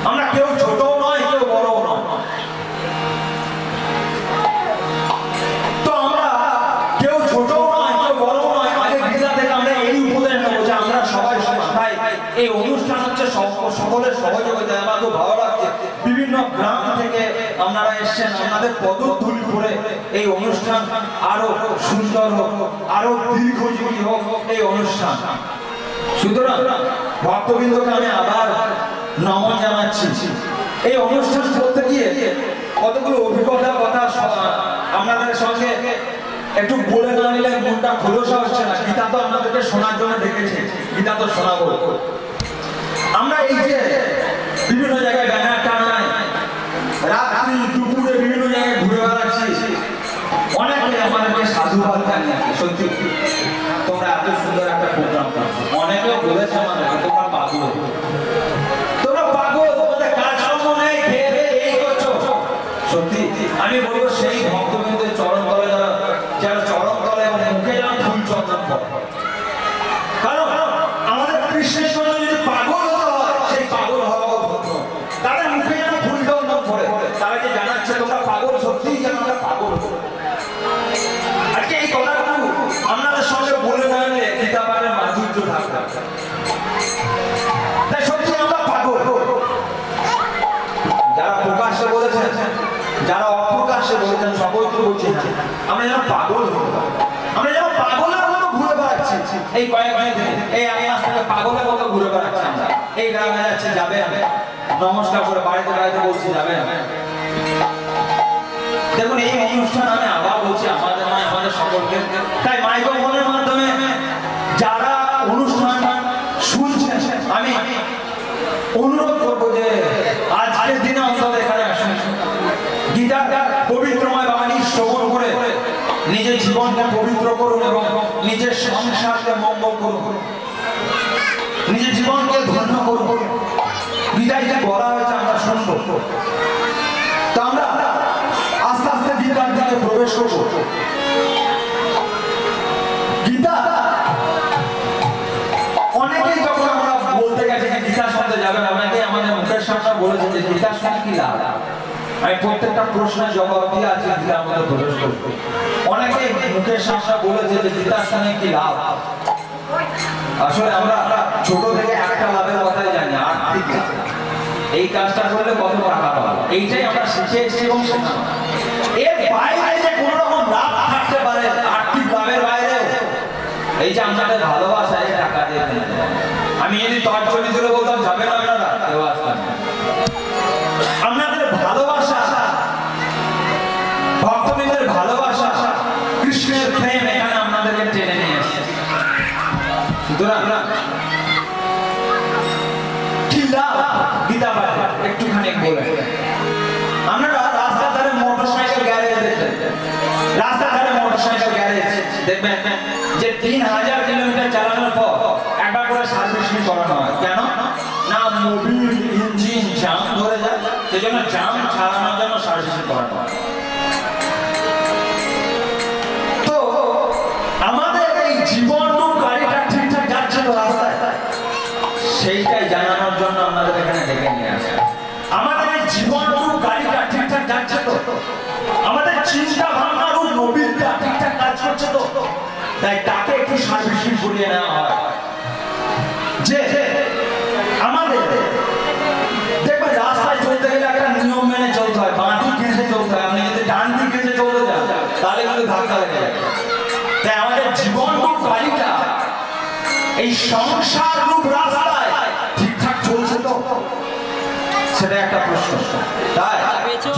আমরা কেউ ছোটও নয়, কেউ বড়ও নয়। তো আমরা কেউ ছোটও নয়, কেউ বড়ও নয়। আগে গীতা থেকে আমরা এই উপদেশ নেবো যে আমরা সবাই সমান। তাই এই অনুষ্ঠান হচ্ছে সকলের সহযোগিতায়। আমার খুব ভালো লাগছে, বিভিন্ন গ্রাম থেকে আপনারা এসছেন, আপনাদের পদধূলি করে এই অনুষ্ঠান আরো সুন্দর হোক, আরো দীর্ঘজীবী হোক এই অনুষ্ঠান। সুতরাং ভক্তবৃন্দকে আমি আবার নমন জানাচ্ছি। এই অনুষ্ঠান করতে গিয়ে কতগুলো অভিজ্ঞতার কথা আপনাদের সঙ্গে একটু বলে না নিলে মনটা খোলসা হচ্ছে না। গীতা তো আপনাদেরকে শোনার জন্য ডেকেছে, গীতা তো শোনাবো। আমরা এই যে বিভিন্ন জায়গায় ব্যানার টানাই, রাত্রি দুপুরে বিভিন্ন জায়গায় ঘুরে বেড়াচ্ছি, অনেকে আমাদেরকে সাধুবাদ জানিয়েছে। সত্যি তোমরা এত সুন্দর একটা প্রোগ্রাম করছো। অনেকেও বলেছে আমাদেরকে তোমরা পাগল, তোমরা পাগল, তোমাদের কাজকর্ম নেই, খেয়ে এই করছো। সত্যি আমি বলবো সেই ভক্তবৃন্দের চরণ তলে যারা চরণ তলে এবং মুখে যেন ফুল চন্দন করে। কারণ আমাদের কৃষ্ণের জন্য যদি পাগল হতে হয়, সেই পাগল হওয়া ভদ্র, তাদের মুখে যেন ফুল চন্দন করে, তারা যে জানাচ্ছে তোমরা পাগল, সত্যিই যেন আমরা পাগল। আজকে এই কথাগুলো আপনাদের সঙ্গে বলে নেবে গীতা পাঠের মাধুর্য থাকবে। তাই সত্যি আমরা পাগল। যারা প্রকাশ্যে বলেছেন, যারা অপ্রকাশ্যে বলেছেন, সকলকে বলছি আমরা যেন পাগল হতে পারি। আমরা যেন পাগলের মতো ঘুরে বেড়াচ্ছি এই কয়েকদিন, এই এক মাস থেকে পাগলের মতো ঘুরে বেড়াচ্ছি আমরা। এই গ্রামে যাচ্ছি, যাবে নমস্কার করে বাড়িতে বাড়িতে বলছি যাবে। দেখুন এই অনুষ্ঠান আমি আবার বলছি আমাদের নয়, আমাদের সকলকে। তাই মাইক্রোফোনের মাধ্যমে যারা অনুষ্ঠান শুনছেন আমি অনুরোধ করবো যে আজকের দিনে অন্তত এখানে আসুন, গীতার পবিত্রময় বাণী শ্রবণ করে নিজের জীবনকে পবিত্র করুন এবং নিজের সংসারকে মঙ্গল করুন, নিজের জীবনকে ধন্য করুন। গীতায় যে বলা হয়েছে আমরা শুনবো। তো আমরা আস্তে আস্তে গীতার দিকে প্রবেশ করবো। গীতা অনেকেই যখন আমরা বলতে গেছি যে গীতা শুনতে যাবেন, অনেকেই আমাদের মুখের সামনে বলেছে যে গীতা শুনে কি লাভ। আমি প্রত্যেকটা প্রশ্নের জবাব দিয়ে আজকে গীতার মধ্যে প্রবেশ করবো। অনেকেই মুখের সামনে বলেছে যে গীতা শুনে কি লাভ। আসলে আমরা ছোট থেকে একটা লাভের কথাই জানি, আর্থিক লাভ। এই কাজটা করলে কত টাকা পাবো, এইটাই আমরা শিখে এসেছি এবং শেখানো। এর বাইরে যে কোন রকম লাভ থাকতে পারে, আর্থিক লাভের বাইরে এই যে আমাদের ভালোবাসা, এই টাকা দিয়ে কেনা যায়। আমি যদি তর্জনী তুলে বলতাম যাবে না আপনারা, কেউ আসবেন না। আপনাদের ভালোবাসা, ভক্তবৃন্দের ভালোবাসা, কৃষ্ণের প্রেম এখানে আপনাদেরকে টেনে নিয়ে এসেছে। সুতরাং কি লাভ গীতা পাঠে একটুখানি বলে। আপনারা রাস্তার ধারে মোটরসাইকেল গ্যারেজ দেখবেন, রাস্তার ধারে মোটরসাইকেল গ্যারেজ দেখবেন যে 3000 কিলোমিটার চালানোর পর একবার করে সার্ভিসিং করানো হয়। কেন না, মোবিল ইঞ্জিন জাম ধরে যায়, সেজন্য জাম ছাড়ানোর জন্য সার্ভিসিং করানো হয়। তো আমাদের এই জীবন গাড়িটা ঠিকঠাক যাচ্ছে তো রাস্তায়, সেইটাই জানানোর জন্য আমাদের এখানে ডেকে নিয়ে আসে। আমাদের এই জীবন গাড়িটা ঠিকঠাক যাচ্ছে তো, আমাদের চিন্তা ভাবনা ও নবীনটা ঠিকঠাক কাজ করছে তো, তাই তাকে একটু সার্ভিসিং করিয়ে নেওয়া হয়। যে আমাদের দেখবেন রাস্তায় চলতে গেলে একটা নিয়ম মেনে চলতে হয়, বাঁ দিক ঘেঁষে চলতে হয়। আপনি যদি ডান দিক ঘেঁষে চলতে যান তাহলে কিন্তু ধাক্কা লেগে যাবে। তাই আমাদের জীবন গাড়িটা এই সংসার রূপ রাস্তায় ঠিকঠাক চলছে তো, সেটা একটা প্রশ্ন। তাই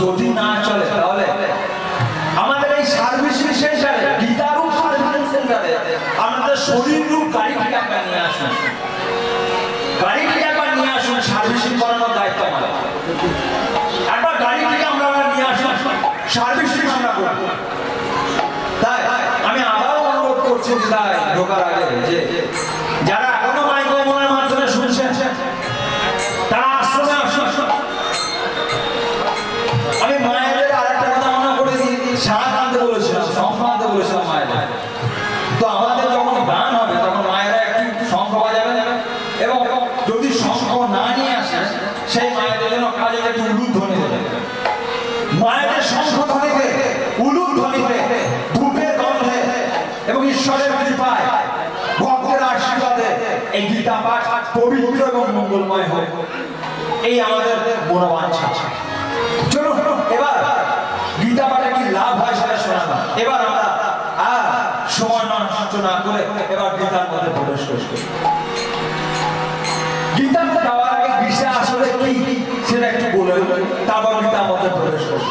যদি না চলে তাহলে আমাদের এই সার্ভিসিং সেন্টারে, গীতা রূপ সার্ভিসিং সেন্টারে আমাদের শরীর রূপ গাড়িটাকে একবার নিয়ে আসুন, গাড়িটাকে একবার নিয়ে আসুন, সার্ভিসিং করানোর দায়িত্ব আমাদের। একবার গাড়িটাকে আমরা নিয়ে আসুন, সার্ভিসিং আমরা করব। তাই আমি আবারও অনুরোধ করছি গীতায় ঢোকার আগে যে যারা এখনো মাইক্রোফোনের মাধ্যমে শুনছেন তারা আশ্রমে আসুন। আমি মায়েদের আরেকটা কথা মনে করে দিই, শাঁখ আনতে বলেছিলাম, শঙ্খ আনতে বলেছিলাম মায়েদের। তো আমাদের যখন গান হবে তখন মায়েরা একটু শঙ্খ বাজাবে, এবং যদি শঙ্খ না নিয়ে আসে সেই মায়েদের জন্য একটু উলুধ্বনি দেবে, মায়েদের শঙ্খধ্বনিতে, উলুধ্বনিতে, ধূপের গন্ধে এবং ঈশ্বরের কৃপায়, ভক্তের আশীর্বাদে এই গীতা পাঠ পবিত্র এবং মঙ্গলময় হোক, এই আমাদের মনোবাঞ্ছা। চলুন এবার গীতা পাঠে কি লাভ হয় সেটা শোনাবো। এবার আমরা সময় নষ্ট না করে এবার গীতার মধ্যে প্রবেশ করি। গীতার যাওয়ার আগে বিষয় আসলে কি সেটা একটু বলে তারপর গীতার মধ্যে প্রবেশ করি।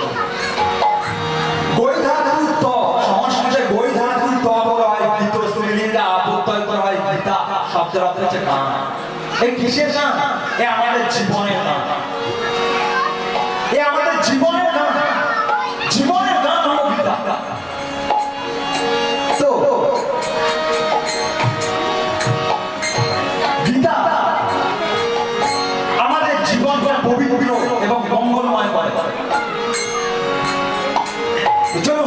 গৈধাতুর ত, সংস্কৃতে গৈধাতুর ত বলা হয় গীত, স্ত্রীলিঙ্গে আপত্যয় করা হয় গীতা, শব্দের অর্থ হচ্ছে গান। এই কিসের গান? এ আমাদের জীবনের গান, এ আমাদের জীবনের গান, জীবনের গান হলো গীতা। তো গীতা আমাদের জীবনকে পবিত্র এবং মঙ্গলময় করে। চলো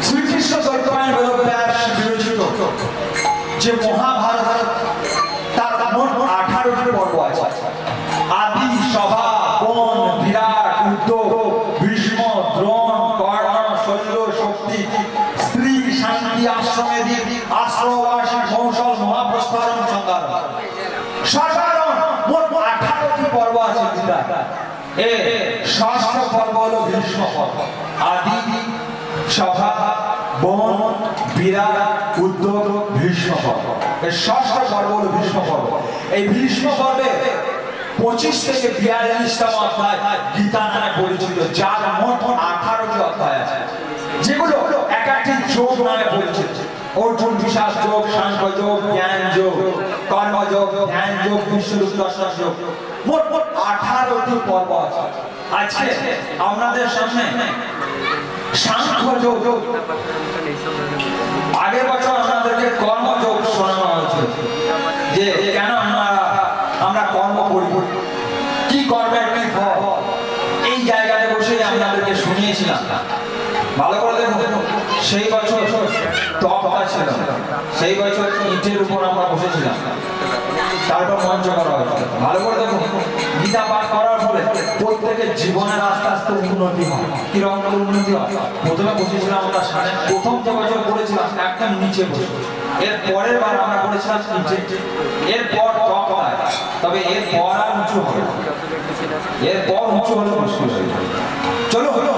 শ্রীকৃষ্ণ চৈতন্য বেদব্যাস বিরচিত যে মহাভারত, তার মোট 18টি পর্ব আছে। আদি, সভা, বন, বিরাট, উদ্যোগ, ভীষ্ম, দ্রোণ, কর্ণ, শৈল, শক্তি, স্ত্রী, শান্তি, আশ্রমেদি, আশ্রমবাসী, কৌশল, মহাপ্রস্থারণ, সংগ্রাম, সাধারণ মোট 18টি পর্ব আছে গীতা। এর ষষ্ঠ পর্ব হলো ভীষ্ম পর্ব। আদি, সভা, বন, বিরাট, উদ্যোগ, ভীষ্ম পর্ব। এর ষষ্ঠ পর্ব হলো ভীষ্ম পর্ব। এই ভীষ্ম পর্বে 25 থেকে 42তম অধ্যায় গীতা নামে পরিচিত, যার মোট 18টি অধ্যায় আছে, যেগুলো এক একটি যোগ নামে পরিচিত। অর্জুন বিশাস যোগ, সাংখ্য যোগ, জ্ঞান যোগ, কর্মযোগ, ধ্যান যোগ, বিশ্বরূপ দর্শন যোগ, মোট 18টি পর্ব আছে। আজকে আপনাদের সামনে সাংখ্য যোগ, আগের বছর আপনাদেরকে কর্মযোগ শোনানো হয়েছে, যে কেন আমরা কর্ম করি, কি কর্মের কি ফল, এই জায়গায় বসে আপনাদেরকে শুনিয়েছিলাম। ভালো করে দেখুন, সেই বছর টপটা ছিল, সেই বছর ইটের উপর আমরা বসেছিলাম, তারপর মঞ্চ করা হয়েছিল। ভালো করে দেখুন, গীতা পাঠ করার ফলে প্রত্যেকের জীবনের আস্তে আস্তে উন্নতি হয়। কিরকম উন্নতি হয়? প্রথমে বসেছিলাম আমরা সামনে, প্রথম যে বছর করেছিলাম একদম নিচে বসে, এর পরের বার আমরা করেছিলাম নিচে, এরপর টপ হয়, তবে এরপর আর উঁচু হবে, এরপর উঁচু হলে মুশকিল হয়ে যাবে। চলো হলো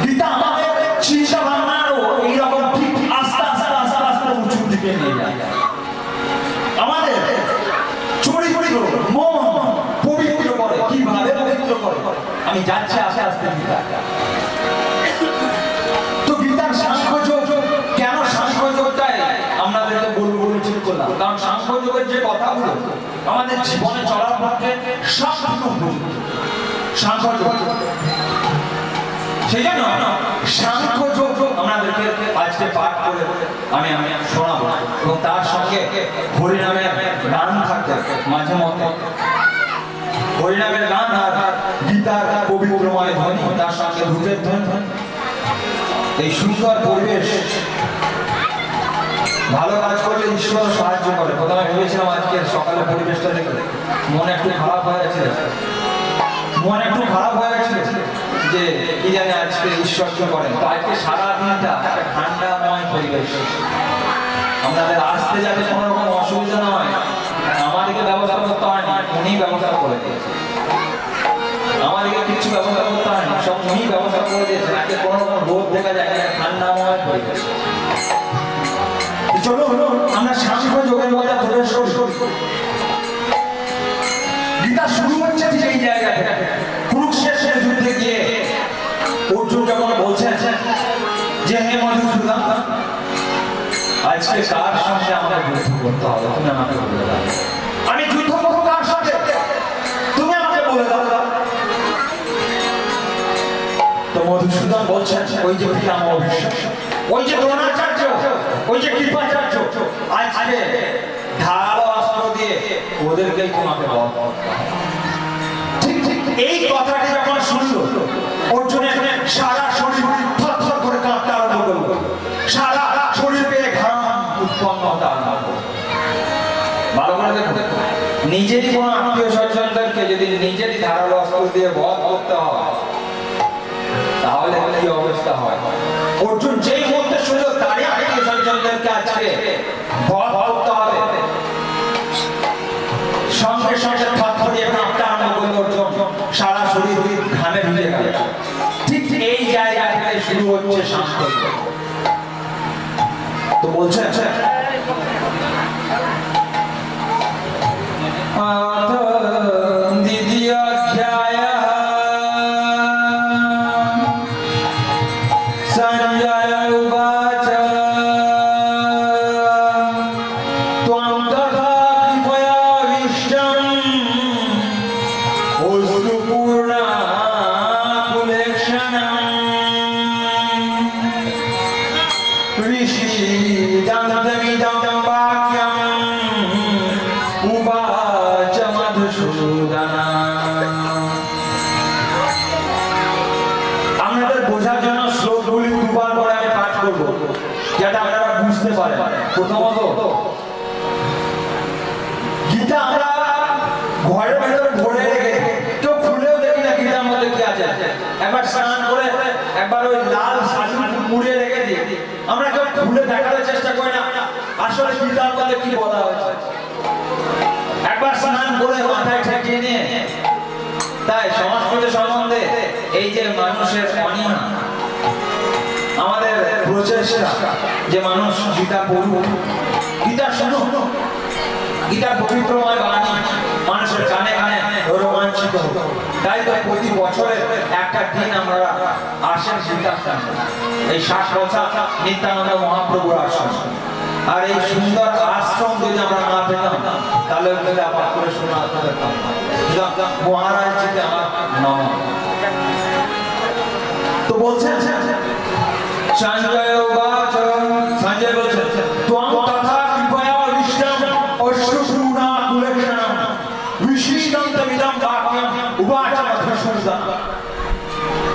গীতা আমাদের চিন্তা ভাবনারও এইরকম ঠিক আস্তে আস্তে আস্তে আস্তে উঁচুর দিকে নিয়ে যায়। আমাদের চরিত্র, মন পবিত্র করে। কিভাবে পবিত্র করে? আমি যাচ্ছি আস্তে আস্তে গীতা। তো গীতার সাংখ্যযোগ, কেন সাংখ্যযোগটাই আপনাদেরকে বলবো বলে ঠিক করলাম, কারণ সাংখ্যযোগের যে কথাগুলো আমাদের জীবনে চলার পক্ষে সবটুকু উপযুক্ত সাংখ্যযোগ। সেই জন্য সাংখ্যযোগ আপনাদেরকে আজকে পাঠ করে আমি শোনাবো, এবং তার সঙ্গে হরিনামের গান থাকবে মাঝে মধ্যে, হরিনামের গান আর গীতার পবিত্রময় ধ্বনি, তার সঙ্গে ধূপের ধ্বনি। এই সুন্দর পরিবেশ, ভালো কাজ করলে ঈশ্বর সাহায্য করে। প্রথমে ভেবেছিলাম আজকে সকালে পরিবেশটা দেখে মনে একটু খারাপ হয়ে গেছিল, যে কি জানে আজকে ঈশ্বর কি করেন। তো আজকে সারাদিনটা একটা ঠান্ডাময় পরিবেশ, আমাদের আসতে যাতে কোনো রকম অসুবিধা না হয়, আমাদেরকে ব্যবস্থা করতে হয় না, উনি ব্যবস্থা করে দিয়েছে। আমাদেরকে কিছু ব্যবস্থা করতে হয় না, সব উনি ব্যবস্থা করে দিয়েছে। আজকে কোনো রকম রোদ দেখা যায় না, ঠান্ডাময় পরিবেশ। চলো আমরা সাংখ্য যোগের মধ্যে প্রবেশ করি। গীতা শুরু হচ্ছে ঠিক এই জায়গা থেকে। কুরুক্ষেত্রের যুদ্ধে গিয়ে অর্জুন যখন বলছেন যে হে মধুসূদন, আজকে কার সঙ্গে আমাদের যুদ্ধ করতে হবে, তুমি আমাকে বলে দাও। আমি যুদ্ধ করবো কার সঙ্গে, তুমি আমাকে বলে দাও। তো মধুসূদন বলছেন, ওই যে পিতামহ ভীষ্ম, ওই যে দ্রোণাচার্য, ওই যে কৃপাচার্য, আজকে ধারালো অস্ত্র দিয়ে ওদেরকেই তোমাকে বধ করতে হবে। ঠিক ঠিক এই কথাটি যখন শুনলো, অর্জুনের সারা শরীর থরথর করে কাঁপতে আরম্ভ করলো, সারা শরীর পেয়ে ঘাম উৎপন্ন হতে আরম্ভ করলো। ভালো করে করে দেখুন, নিজেরই কোনো আত্মীয় স্বজনদেরকে যদি নিজেরই ধারালো অস্ত্র দিয়ে বধ করতে হয় তাহলে কি অবস্থা হয়? অর্জুন যেই মুহূর্তে সুযোগ তারই আত্মীয় স্বজনদেরকে আজকে বধ করতে হবে, সঙ্গে সঙ্গে থরথরিয়ে কাঁপতে আরম্ভ করলো অর্জুন, সারা শরীর ঘামে ভিজে গেল। ঠিক এই জায়গা থেকে শুরু হচ্ছে শান্ত। তো বলছে দ্বিতীয় অধ্যায় সঞ্জয় উবাচ ত্বং তথা কৃপয়া বিষ্টং অশ্রুপূর্ণা কুলেক্ষণং ঋষিদন্তমিদং বাক্যং উবাচ মধুসূদনা। আপনাদের বোঝার জন্য শ্লোকগুলি দুবার করে আমি পাঠ করব যাতে আপনারা বুঝতে পারেন। প্রথমত, গীতা আমরা ঘরের ভেতরে ভরে রেখে কেউ খুলেও দেখি না গীতার মধ্যে কি আছে। একবার স্নান করে একবার ওই লাল শাড়ি মুড়ে রেখে দিই, আমরা কেউ খুলে দেখার চেষ্টা করি না আসলে গীতার মধ্যে কি বলা হয়েছে। একবার স্নান করে মাথায় ঠেকিয়ে নিয়ে, তাই সংস্কৃতি সম্বন্ধে এই যে মানুষের অনীহা, আমাদের প্রচেষ্টা যে মানুষ গীতা পড়ুক, গীতা শুনুক, গীতার পবিত্রময় বাণী মানুষের কানে কানে রোমাঞ্চিত হোক। তাই তো প্রতি বছরের একটা দিন আমরা আসেন গীতাশ্রম, এই 60 বছর নিত্যানন্দ মহাপ্রভুর আশ্রম। আর এই সুন্দর আশ্রম যদি আমরা না পেতাম তাহলে গীতা পাঠ করে শোনাতে পারতাম। মহারাজ জিকে আমার নম। তো বলছেন সঞ্জয় উবাচ, সঞ্জয় বলছেন ত্বং তথা কৃপয়া বিষ্টং অশ্রুপূর্ণা কুলেক্ষণং ঋষিদন্তমিদং বাক্যং উবাচ মধুসূদনা।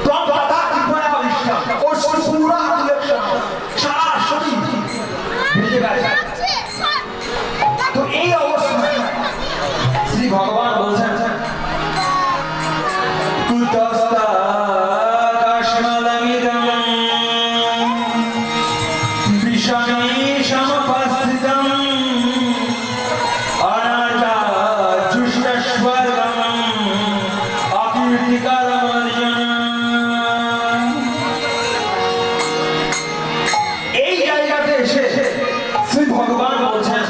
ত্বং তথা কৃপয়া বিষ্টং অশ্রুপূর্ণা কুলেক্ষণং, সারা শরীর ভিজে গেছে। তো এই অবস্থায় শ্রী ভগবান বলছেন কুতস্থা কাশ্মলমিদং বিষমে সমপস্থিতং অনার্তা জুষ্টস্বর্গং অকীর্তিকরম অর্জুন। এই জায়গাতে এসে শ্রী ভগবান বলছেন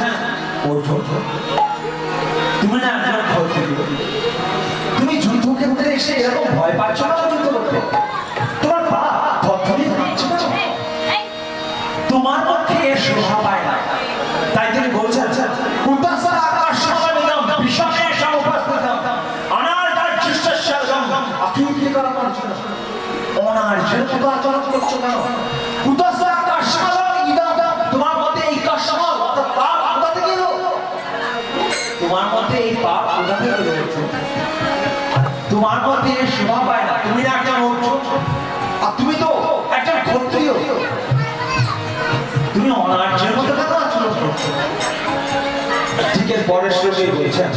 অর্জুন, তুমি না একজন ক্ষত্রিয়, তুমি যুদ্ধক্ষেত্রে এসে এরকম ভয় পাচ্ছ না যুদ্ধ করতে? তোমার পা থরথরিয়ে কাঁপছে না? তোমার মধ্যে এর শোভা পায় না। তাই তিনি বলছেন কুতস্থা কাশ্মলমিদং বিষমে সমপস্থিতং অনার্তা জুষ্টস্বর্গং অকীর্তিকরম অর্জুন। অনার্যের মতো আচরণ করছো কেন? কুতস্থা কাশ্মলমিদং, তোমার মধ্যে এই কাশ্মল অর্থাৎ পাপ কোথা থেকে এলো? তোমার মধ্যে এই পাপ কোথা থেকে রয়েছে? তোমার মধ্যে এর শোভা পায় না। তুমি না একজন অর্জুন, আর তুমি তো একজন ক্ষত্রিয়, তুমি অনার্যের মতো কেন আচরণ করছো? ঠিক এর পরের শ্লোকে বলছেন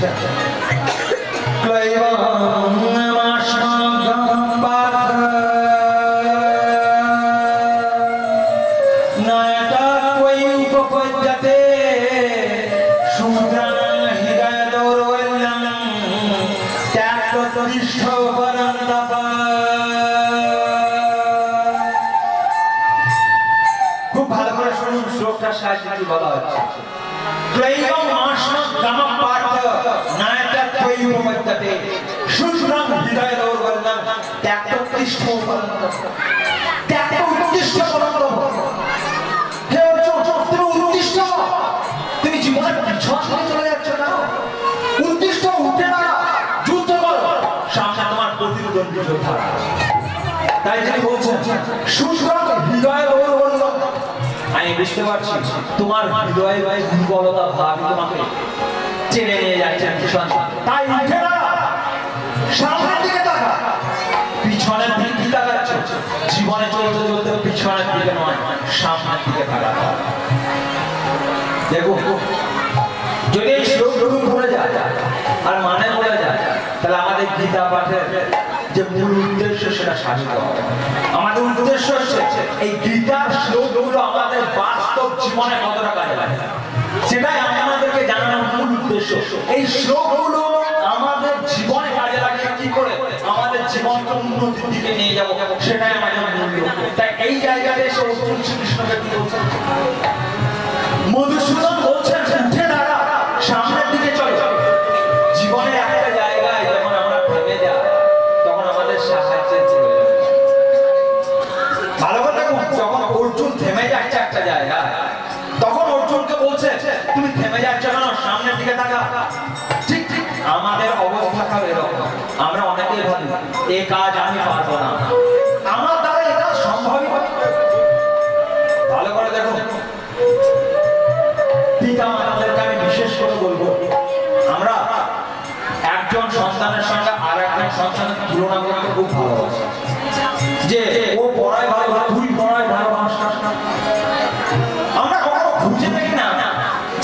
খুব ভালো করে শুনুন, শ্লোকটা সাহায্যে কি বলা হচ্ছে। ত্রৈবং মাসনং গামপার্থ নায়তা ত্রৈবমত্যতে শুদ্রং হৃদয় দৌর্বল্যং ত্যাক্তোত্তিষ্ঠ পরন্তপ। ত্যাক্তোত্তিষ্ঠ পরন্তপ। হে অর্জুন, তুমি উত্তিষ্ঠ, তুমি জীবনের পিছন থেকে চলে যাচ্ছ না। উত্তিষ্ঠ, উঠে দাঁড়া, যুদ্ধ করো, সামনে তোমার প্রতিদ্বন্দ্বী যোদ্ধা আছে। তাই তিনি বলছেন শুদ্রং হৃদয় দৌর্বল্যং। আমি বুঝতে পারছি তোমার হৃদয়ে দুর্বলতা ভাব তোমাকে টেনে নিয়ে যাচ্ছে ভীষণ। তাই উঠে দাঁড়া, সামনের দিকে তাকা, পিছনের দিকে তাকাচ্ছ। জীবনে চলতে চলতে পিছনের দিকে নয়, সামনের দিকে তাকা। দেখো যদি এই শ্লোকগুলো ভুলে যায় আর মানে ভুলে যায়, তাহলে আমাদের গীতা পাঠের যে মূল উদ্দেশ্য সেটা সাধিত হবে। আমাদের উদ্দেশ্য হচ্ছে এই গীতার শ্লোকগুলো আমাদের বাস্তব জীবনে কতটা কাজে লাগে, সেটাই আমাদেরকে জানানোর মূল উদ্দেশ্য। এই শ্লোকগুলো আমাদের জীবনে কাজে লাগে কি করে, আমাদের জীবনকে উন্নতির দিকে নিয়ে যাবো, সেটাই আমাদের মূল লক্ষ্য। তাই এই জায়গাতে এসে অর্জুন শ্রীকৃষ্ণকে কি বলছেন, মধুসূদন বলছেন উঠে দাঁড়া, সামনের দিকে চলো। জীবনের একটা জায়গায় যখন আমরা থেমে যাই তখন আমাদের সাহায্যের প্রয়োজন। ভালো কথা, যখন অর্জুন থেমে যাচ্ছে একটা জায়গায়, তখন অর্জুনকে বলছে তুমি থেমে যাচ্ছ কেন, সামনের দিকে তাকা। ঠিক ঠিক আমাদের অবস্থাটা এরকম। আমরা অনেকেই ভাবি এই কাজ আমি পারবো না, আমার দ্বারা এই কাজ সম্ভবই হবে। ভালো করে দেখুন, পিতা মাতাদেরকে আমি বিশেষ করে বলবো, আমরা একজন সন্তানের সঙ্গে আর একজন সন্তানের তুলনা করতে খুব ভালোবাসি, যে ও পড়ায় ভালো, তুই পড়ায় ভালো। আমরা কখনো খুঁজে দেখি না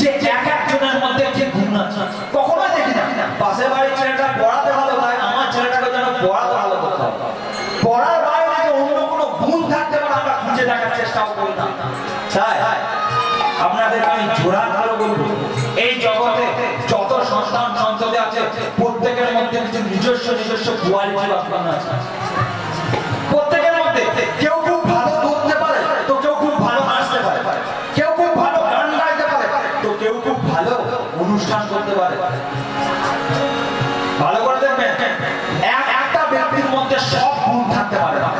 যে এক একজনের মধ্যে যে গুণ আছে, কখনো দেখি না পাশের বাড়ির ছেলেটা পড়াতে ভালো, তাই আমার ছেলেটাকে যেন পড়াতে ভালো করতে হবে। পড়ার বাইরে অন্য কোনো গুণ থাকতে পারে আমরা খুঁজে দেখার চেষ্টাও করি না। তাই আপনাদেরকে আমি জোড়া ভালো বলবো, এই জগতে যত সন্তান সন্ততি আছে প্রত্যেকের মধ্যে কিছু নিজস্ব নিজস্ব কোয়ালিটি আছে। প্রত্যেকের মধ্যে কেউ খুব ভালো করতে পারে, তো কেউ খুব ভালো নাচতে পারে, কেউ খুব ভালো গান গাইতে পারে, তো কেউ খুব ভালো অনুষ্ঠান করতে পারে। ভালো করে দেখবেন, একটা ব্যক্তির মধ্যে সব গুণ থাকতে পারে না।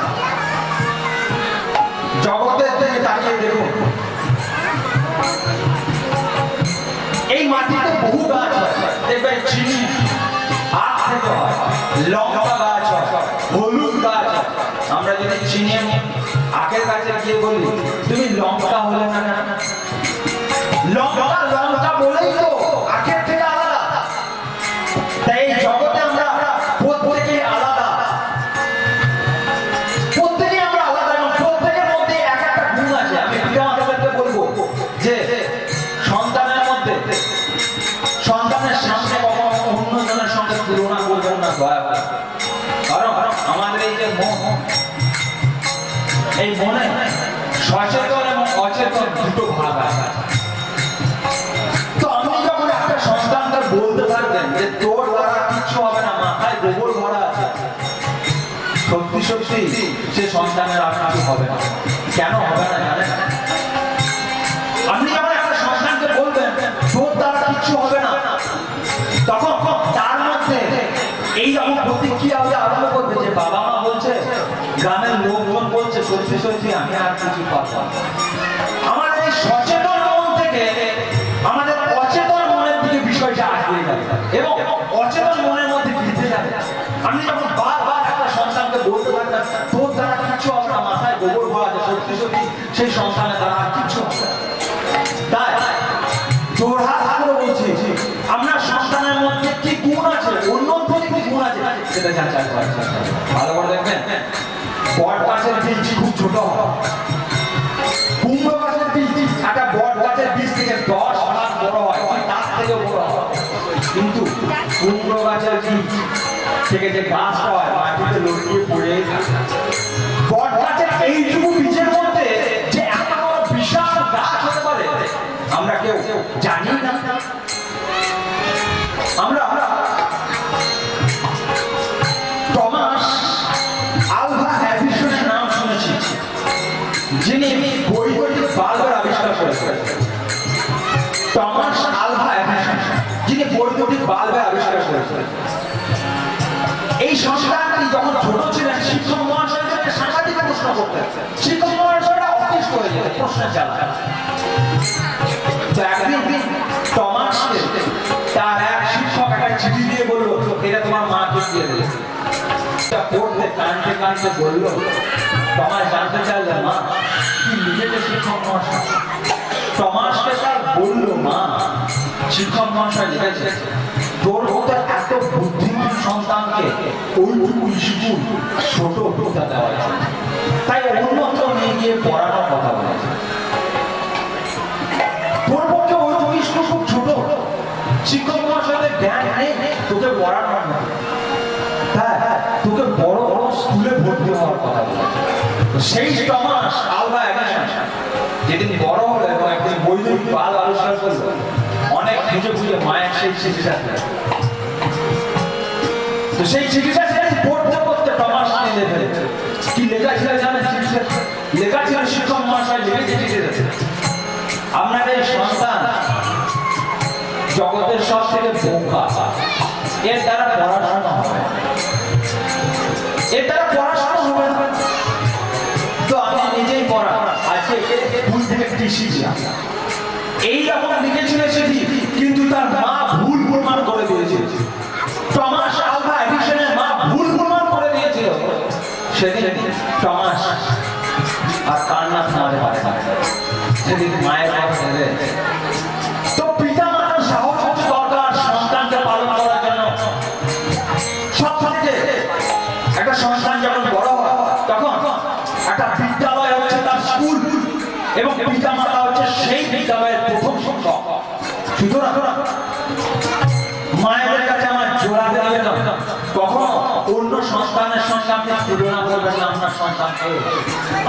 জগতের দিকে তাকিয়ে দেখুন, এই মাটিতে বহু গাছ আছে, দেখবেন চিনি আখ থেকে হয়, লঙ্কা গাছ হয়, হলুদ গাছ হয়। আমরা যদি চিনি আখের কাছে গিয়ে বলি তুমি লঙ্কা হলে না, লঙ্কা লঙ্কা বলেই তো আখের থেকে আলাদা। তাই এই জগতে আমরা প্রত্যেকেই আলাদা, প্রত্যেকেই আমরা আলাদা, এবং প্রত্যেকের মধ্যে এক একটা গুণ আছে। আমি পিতা মাতাদেরকে বলবো যে সন্তানের মধ্যে, সন্তানের সামনে কখনো অন্যজনের সঙ্গে তুলনা করবেন না দয়া করে। কারণ আমাদের এই যে মন, এই মনে সচেতন এবং অচেতন দুটো ভাগ আছে। তো আপনি যখন একটা সন্তানকে বলতে থাকবেন যে তোর দ্বারা কিছু হবে না, মাথায় গোবর ভরা আছে, সত্যি সত্যি সে সন্তানের আর কিছু হবে না। কেন হবে না জানেন? আপনি যখন একটা সন্তানকে বলবেন তোর দ্বারা কিছু হবে না, তখন তার মধ্যে এই রকম প্রতিক্রিয়া হতে আরম্ভ করবে যে বাবা মা বলছে, গ্রামের লোকজন বলছে, সত্যি সত্যি আমি আর কিছু পারবো না। আমাদের এই সচেতন মন থেকে আমাদের অচেতন মনের দিকে বিষয়টা আসবে এবং অচেতন মনের মধ্যে ঘিরতে যাবে। আপনি যখন বারবার একটা সন্তানকে বলতে পারবেন তোর দ্বারা কিছু হবে না, মাথায় গোবর ভরা আছে, সত্যি সত্যি সেই সন্তানের দ্বারা আর কিছু হবে না। তাই জোরহাত করে বলছি, আপনার সন্তানের মধ্যে কি গুণ আছে, অন্যদের কি গুণ আছে, সেটা যাচাই করার চেষ্টা করুন। ভালো করে দেখবেন, বট গাছের বীজ খুব ছোট হয়, কুমড়ো গাছের বীজ একটা বট গাছের বীজ থেকে 10 ভাগ বড় হয়, তার থেকে বড় হয়। কিন্তু কুমড়ো গাছের বীজ থেকে যে গাছ হয় মাটিতে লড়িয়ে পড়ে থাকে। বট গাছের এইটুকু বীজের মধ্যে যে এত বড় বিশাল গাছ হতে পারে আমরা কেউ জানি না। আমরা টমাস আলভা এডিসনের নাম শুনেছি, যিনি বৈদ্যুতিক বাল্বের আবিষ্কার করেছেন। টমাস আলভা এডিসন, যিনি বৈদ্যুতিক বাল্বের আবিষ্কার করেছেন। এই সন্তানটি যখন ছোট ছিলেন শিক্ষক মহাশয়কে সাংঘাতিক প্রশ্ন করতেন, শিক্ষক মহাশয়রা অতিষ্ঠ হয়ে যেতেন প্রশ্নের জ্বালায়। তো একদিন টমাসকে তার এক শিক্ষক একটা চিঠি দিয়ে বললো এটা তোমার মাকে দিয়ে দেবে। পড়তে কানতে কানতে বললো, টমাস জানতে চাইলে মা কি লিখেছে শিক্ষক মহাশয়। টমাসকে তার বললো, মা শিক্ষক মহাশয় লিখেছে তোর মতো এত বুদ্ধিমান সন্তানকে ওইটুকু স্কুল ছোট পিতা দেওয়া যায়, তাই অন্যত্র নিয়ে গিয়ে পড়ানোর কথা বলেছে। তোর পক্ষে ওইটুকু স্কুল খুব ছোট, শিক্ষক মহাশয়দের জ্ঞান নেই তোকে পড়ানোর না, তোকে বড় বড় স্কুলে ভর্তি হওয়ার কথা বলেছে। সেই টমাস আলভা এডিসন যেদিন বড় হলো এবং একদিন বৈদ্যুতিক বাল্ব আবিষ্কার করলো, অনেক খুঁজে খুঁজে মায়ের সেই চিঠিটা, তো সেই চিঠিটা সেদিন পড়তে পড়তে টমাস নিয়ে ফেলেছে। কি লেখা ছিল জানেন? লেখা ছিল শিক্ষক মহাশয় লিখে চিঠিতে, আপনাদের সন্তান জগতের সব থেকে বোকা, এর দ্বারা পড়াশোনা হবে, এর দ্বারা পড়াশোনা হবে না। তো আমি নিজেই পড়া আজকে ভুল থেকে টিসিছিলাম, এইরকম লিখেছিল সেটি, কিন্তু তার মা ভুল প্রমাণ করে দিয়েছিল। টমাস আলভা এডিসনের মা ভুল প্রমাণ করে দিয়েছিল। সেদিন টমাস আর কান্না থামাতে পারে না, সেদিন মায়ের কথা ভেবে। তো পিতা মাতার সাহস হচ্ছে দরকার সন্তানকে পালন করার জন্য। সব থেকে একটা সন্তান যখন বড় হয় তখন একটা বিদ্যালয় হচ্ছে তার স্কুল, এবং পিতা মাতা হচ্ছে সেই বিদ্যালয়ের প্রথম শিক্ষক। সুতরাং মায়েদের কাছে আমার জোড়া দেবে না, কখনো অন্য সন্তানের সঙ্গে আপনি তুলনা করবেন না।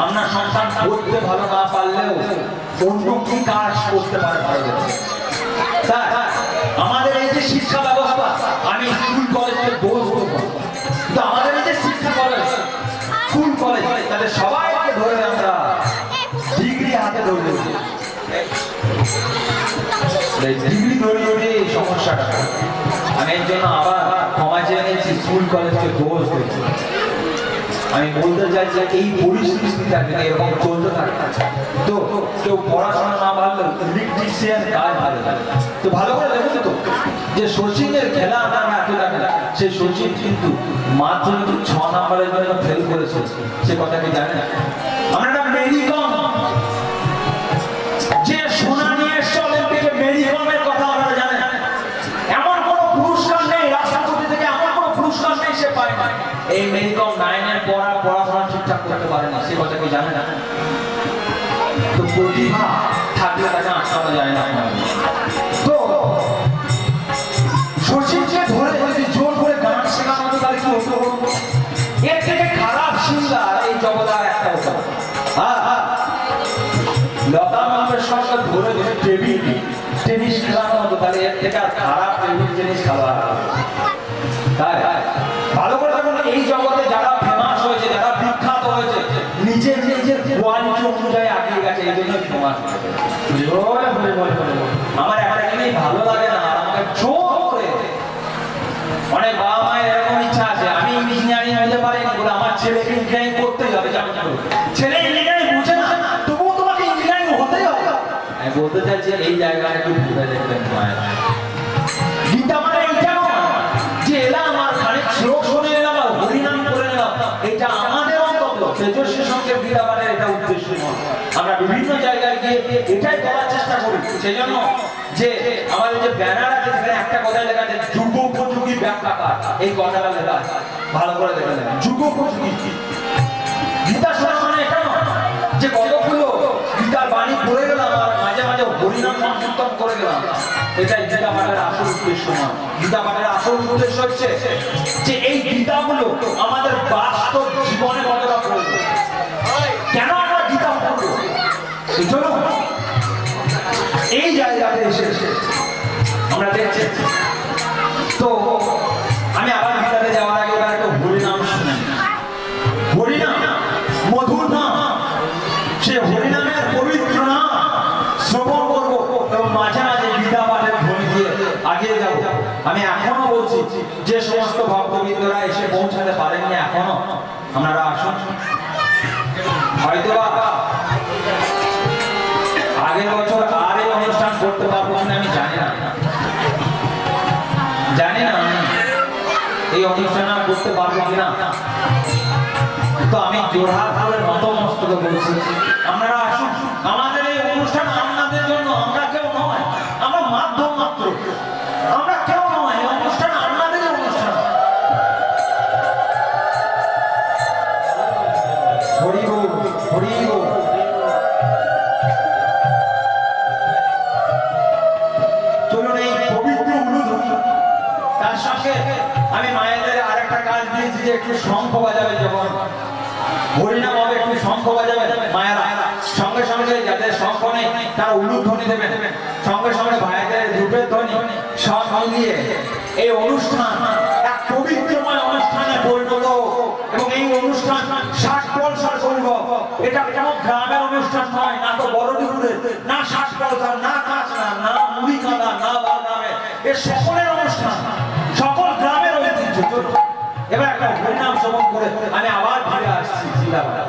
আপনার সন্তান পড়তে ভালো না পারলেও অন্য কি কাজ করতে পারবে। তাই আমাদের এই যে শিক্ষা ব্যবস্থা, আমি স্কুল কলেজকে দোষ দেবো, কিন্তু আমাদের এই যে শিক্ষা কলেজ, স্কুল কলেজ, তাদের সবাইকে ধরে আমরা ডিগ্রি হাতে ধরে দেবো। ডিগ্রি ধরে ধরে এই সমস্যাটা, আমি এর জন্য আবার ক্ষমা চেয়ে নিয়েছি, স্কুল কলেজকে দোষ দেবো। আমি বলতে চাই যে এই পরিস্থিতিটা যদি এরকম চলতে থাকে, তো কেউ পড়াশোনা না ভালো ইলেকট্রিশিয়ান কাজ ভালো লাগে। তো ভালো করে দেখুন তো যে সচিনের খেলা আমরা এত লাগে, সেই সচিন কিন্তু মাধ্যমিক 6 নম্বরের জন্য ফেল করেছে, সে কথা কি জানেন? আমরা মেরি কম যে সোনা নিয়ে এসছে অলিম্পিকে, মেরি কমের কথা আপনারা জানেন? এমন কোনো পুরস্কার নেই রাষ্ট্রপতি থেকে, এমন কোনো পুরস্কার নেই সে পায় না। এই মেরি কম 9 এর পড়াশোনা ঠিকঠাক করতে পারে না, সে কথা কি জানেন? তো প্রতিভা থাকলে তাকে আটকানো যায় না। তো সচিনকে ধরে যদি জোর করে গান শেখানো হতো তাহলে কি হতো? এর থেকে খারাপ সিঙ্গার এই জগতে আর একটা হতো। লতা মঙ্গেশকরকে ধরে ধরে টেনিস খেলানো হতো, তাহলে এর থেকে আর খারাপ জিনিস খেলা হতো। তাই ভালো করে দেখুন, এই জগতে যারা ফেমাস হয়েছে, যারা বিখ্যাত হয়েছে, নিজের নিজের কোয়ালিটি অনুযায়ী আগিয়ে গেছে, এই জন্য ফেমাস হয়েছে। আমার একটা জিনিস ভালো লাগে না, আর আমাকে জোর করে অনেক বাবা মায়ের এরকম ইচ্ছা আছে, আমি ইঞ্জিনিয়ারিং হতে পারিনি বলে আমার ছেলেকে ইঞ্জিনিয়ারিং করতেই হবে। ছেলে ইঞ্জিনিয়ারিং বুঝে না, তবুও তোমাকে ইঞ্জিনিয়ারিং হতেই হবে। আমি বলতে চাইছি এই জায়গাটা একটু ভেবে দেখবেন। গীতা মানে এইটা যে এলাম আর খানিক শ্লোক শুনে এলাম আর হরিনাম করে এলাম, এটা আমাদের অন্তত তেজস্বী সঙ্গে গীতা পাঠের এটা উদ্দেশ্য নয়। আমরা বিভিন্ন জায়গায় গিয়ে এটাই করার চেষ্টা করি। সেই জন্য যে আমাদের যে ব্যানার আছে সেখানে একটা কথা লেখা আছে, যুগোপযোগী ব্যাখ্যাকার, এই কথাটা লেখা আছে, ভালো করে দেখে নেবেন। যুগোপযোগী গীতা শোনা মানে এটা নয় যে কতগুলো গীতার বাণী পড়ে গেলাম আর মাঝে মাঝে হরিনাম সংকীর্তন করে গেলাম, এটাই গীতা পাঠের আসল উদ্দেশ্য নয়। গীতা পাঠের আসল উদ্দেশ্য হচ্ছে যে এই গীতাগুলো আমাদের বাস্তব জীবনে কতটা প্রয়োজন, কেন আমরা গীতা পড়ব, সেজন্য এই জায়গাতে এসে আমরা দেখছি। তো আমি আবার গীতাতে যাওয়ার আগে এবার একটা হরিনাম শুনি। হরিনাম মধুর নাম, সে হরিনামের পবিত্র নাম শ্রবণ করবো এবং মাঝে মাঝে গীতা পাঠের ধ্বনি দিয়ে আগিয়ে যাবো। আমি এখনো বলছি, যে সমস্ত ভক্তবৃন্দরা এসে পৌঁছাতে পারেননি এখনো, আপনারা আসুন। হয়তোবা আগের বছর আর এই অনুষ্ঠান করতে পারবো কিনা আমি জানি না, এই অনুষ্ঠান করতে পারবো কিনা। তো আমি জোড়হাত করে নতমস্তকে বলছি, আপনারা আসুন। আমাদের এই অনুষ্ঠান আপনাদের জন্য, আমরা কেউ নয়, আমরা মাধ্যম মাত্র, আমরা কেউ নয়, এই অনুষ্ঠান আপনাদের অনুষ্ঠান। হরি বল, হরি বল। চলুন এই পবিত্র সঙ্গে আমি মায়েদের আরেকটা কাজ দিয়েছি যে একটু শঙ্খ বাজাবে, যখন হরিনাম হবে একটু শঙ্খ বাজাবে মায়েরা, সঙ্গে সঙ্গে যাদের শঙ্খ নেই তারা উলুধ্বনি দেবেন, সঙ্গে সঙ্গে ভাইদের ধূপের ধ্বনি সব মিলিয়ে এই অনুষ্ঠান এক পবিত্রময় অনুষ্ঠানে পরিণত। এবং এই অনুষ্ঠান 60 পলসার গৌরব। এটা কোনো গ্রামের অনুষ্ঠান নয়, না তো বড়দিপুরের, না 60 পলসার, না কাঁচনা, না মুড়ি কাঁদা, না বারগ্রামে, এ সকলের অনুষ্ঠান, সকল গ্রামের ঐতিহ্য। এবার একটা হরিনাম শ্রবণ করে আমি আবার ফিরে আসছি জিলাবাড়া।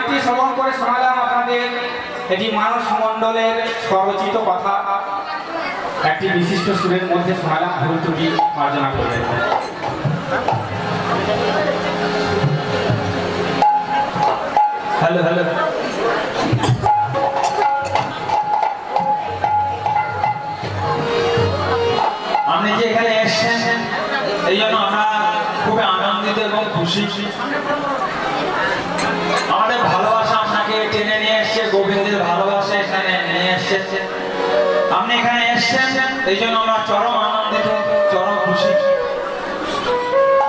গানটি শ্রবণ করে শোনালাম আপনাদের এটি মানস মণ্ডলের স্বরচিত কথা, একটি বিশিষ্ট সুরের মধ্যে শোনালাম, ভুল ত্রুটি মার্জনা করবেন। হ্যালো হ্যালো, আপনি যে এখানে এসেছেন এই জন্য আমরা খুবই আনন্দিত এবং খুশি। আমাদের ভালোবাসা আপনাকে টেনে নিয়ে এসছে, গোবিন্দের ভালোবাসা এখানে নিয়ে এসছে। আপনি এখানে এসছেন এই জন্য আমরা চরম আনন্দিত, চরম খুশি।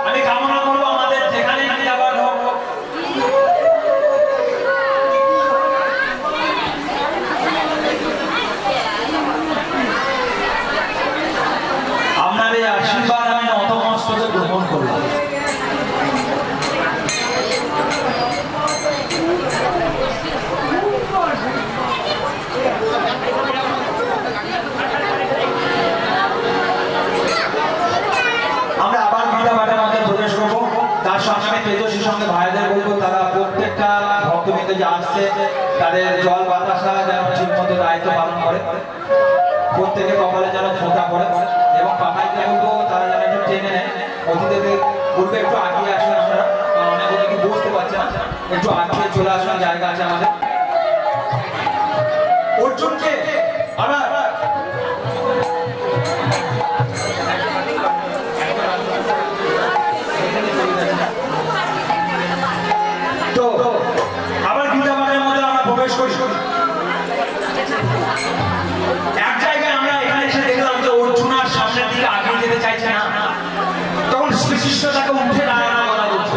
আমি কামনা করবো আমাদের যেখানে যাবার হোক, আপনার এই আশীর্বাদ আমি নতমস্তকে গ্রহণ করলাম। আমরা আবার গীতা পাঠের মধ্যে প্রবেশ করবো। তার সঙ্গে আমি তেজস্বীর সঙ্গে ভাইদের বলবো তারা প্রত্যেকটা ভক্তবৃন্দ যে আসছে তাদের জল বাতাসা যেন ঠিক মতো দায়িত্ব পালন করে, প্রত্যেকে কপালে যেন ফোঁটা পড়ে, এবং পাপাইকে বলবো তারা যেন একটু টেনে নেয়। অতিথিদের বলবো একটু আগিয়ে আসুন, আপনারা অনেক অতিথি বুঝতে পারছে না, একটু আগিয়ে চলে আসুন, জায়গা আছে আমাদের। অর্জুনকে আমরা তো আবার গীতা পাঠের মধ্যে আমরা প্রবেশ করি। এক জায়গায় আমরা এখানে এসে দেখলাম যে অর্জুন আর সামনের দিকে আগিয়ে যেতে চাইছে না, তখন শ্রীকৃষ্ণ তাকে উঠে দাঁড়ানোর কথা বলছে,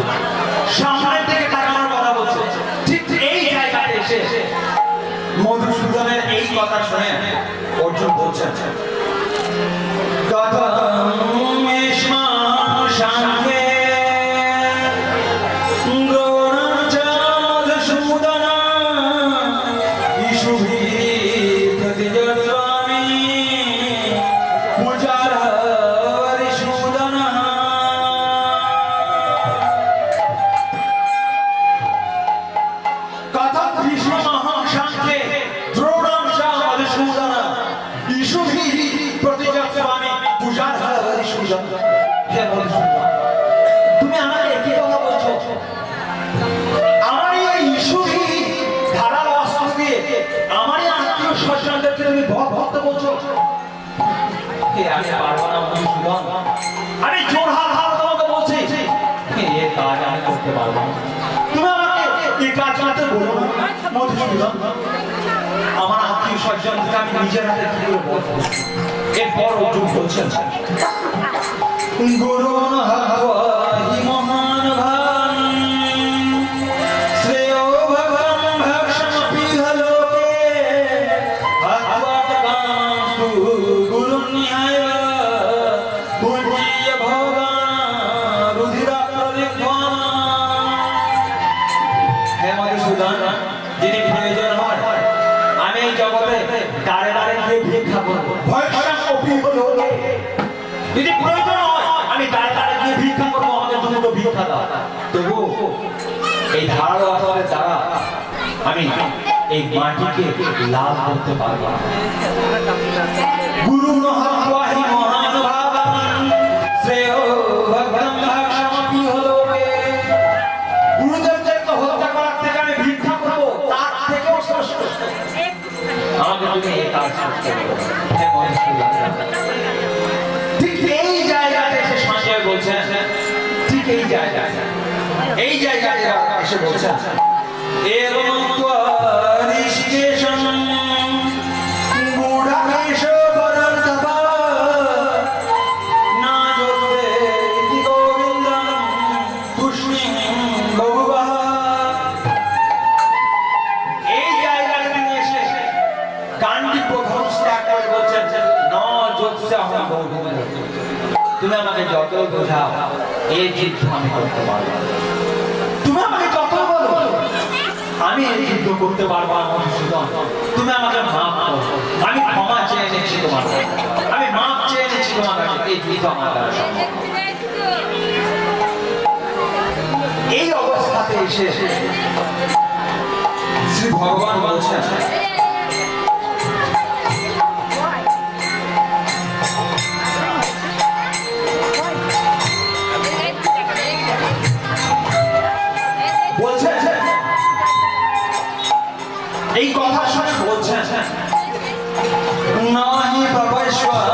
সামনের দিকে তাকানোর কথা বলছে। ঠিক এই জায়গায় এসে মধুসূদনের এই কথা শুনে অর্জুন বলছেন তুমি আমাকে একই কথা বলছো, আমার এই ইস্যুটি ধারার অস্ত্র দিয়ে আমারই আত্মীয় স্বজনদেরকে তুমি ভক্ত বলছো। আমি পারবো না মধুসূদন, আমি জোরহার হাত তোমাকে বলছি এ কাজ আমি করতে পারবো না। তুমি আমাকে এই কাজ করতে বলো মধুসূদন, আমার আত্মীয় স্বজনকে আমি নিজের হাতে কি করে বলবো। এরপর অর্জুন বলছেন গুরুন হাওয়াহি মহান ভান শ্রেয় ভগবান ভক্ষমপি লোকে ভাগবতকামস্তু গুরুন নিহায় পূজ্য ভগবান রুধিরা প্রলিপ্তম। হে মধুসূদন, যিনি প্রয়োজন হয় আমি এই জগতে দাঁড়ে দাঁড়ে গিয়ে ভিক্ষা করবো, ভক্ষমপি লোকে। যদি প্রয়োজন হয় আমি দাঁড়ে দাঁড়ে গিয়ে ভিক্ষা করবো, আমাদের দুটো ভিক্ষা দাও। তবু এই ধারালো অস্ত্রের দ্বারা আমি এই মাটিকে লাভ করতে পারবো না। গুরু মহাবাহী মহান ভাবান শ্রেয় ভগবান ভক্ষমপি লোকে। গুরুদেবদেরকে হত্যা করার থেকে আমি ভিক্ষা করবো, তার থেকেও শ্রেষ্ঠ। আমাকে তুমি এই কাজ করতে হবে। ঠিক এই জায়গাতে এসে সঞ্জয় বলছেন, ঠিক এই জায়গায় এসে বলছেন এরম ঋষিকেশম গুঢ়ামেশ পরন্তপা না যোগে ইতি গোবিন্দম তুষ্ণিং বহুবা। এই জায়গায় তিনি এসে গানটি প্রথম স্টার্ট করে বলছেন না যোগসে আমরা বহু, তুমি আমাকে যত বোঝাও এই যুদ্ধ আমি করতে পারবো, তুমি আমাকে যত বলো আমি এই যুদ্ধ করতে পারবো না মধুসূদন। তুমি আমাকে মাফ করো, আমি ক্ষমা চেয়ে নিচ্ছি তোমার কাছে, আমি মাফ চেয়ে নিচ্ছি তোমার কাছে, এই যুদ্ধ আমার দ্বারা সম্ভব। এই অবস্থাতে এসে শ্রী ভগবান বলছেন এই কথা শুনে বলছেন নাহি বাবাশ্বর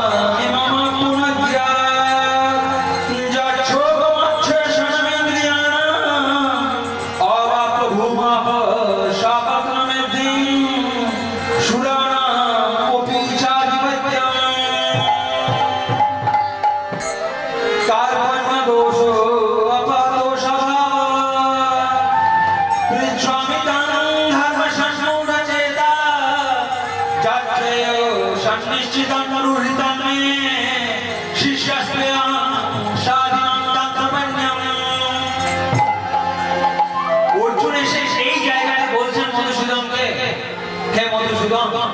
মামা পুনজ্ঞা যা ছোগ মাচ্ছে সনমেন্দ্রিয়া অবাপ ভূমাপ শাপত্রমে দিন সুরানা অপিচারিবত্যা কার্পণ্য দোষ অপাদোষ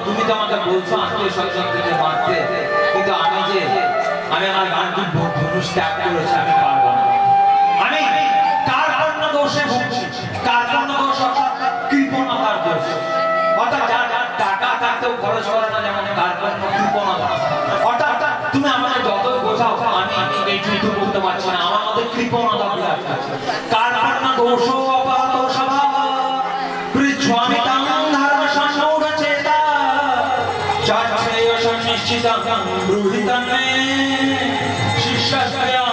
তুমি তো আমাকে বলছো আত্মীয় স্বজন থেকে মারতে, কিন্তু আমি আমার গানটি ধনুষ ত্যাগ করেছি, আমি পারবো না। আমি কার্পণ্য দোষে ভুগছি। কার্পণ্য দোষ কৃপণতার দোষ, অর্থাৎ যার টাকা থাকতেও খরচ করে না, যেমন কার্পণ্য কৃপণতা। অর্থাৎ তুমি আমাকে যত বোঝাও আমি এই যুদ্ধ করতে পারছি না, আমার মধ্যে কৃপণতা বিরাজ করছে। কার্পণ্য দোষ অপাত স্বভাব পৃচ্ছামি তাং ধর্ম সংগৌঢ় চেতা চাচ্ছেয় সন্নিশ্চিতং ব্রূহিতং মে শিষ্যস্ত্রয়াং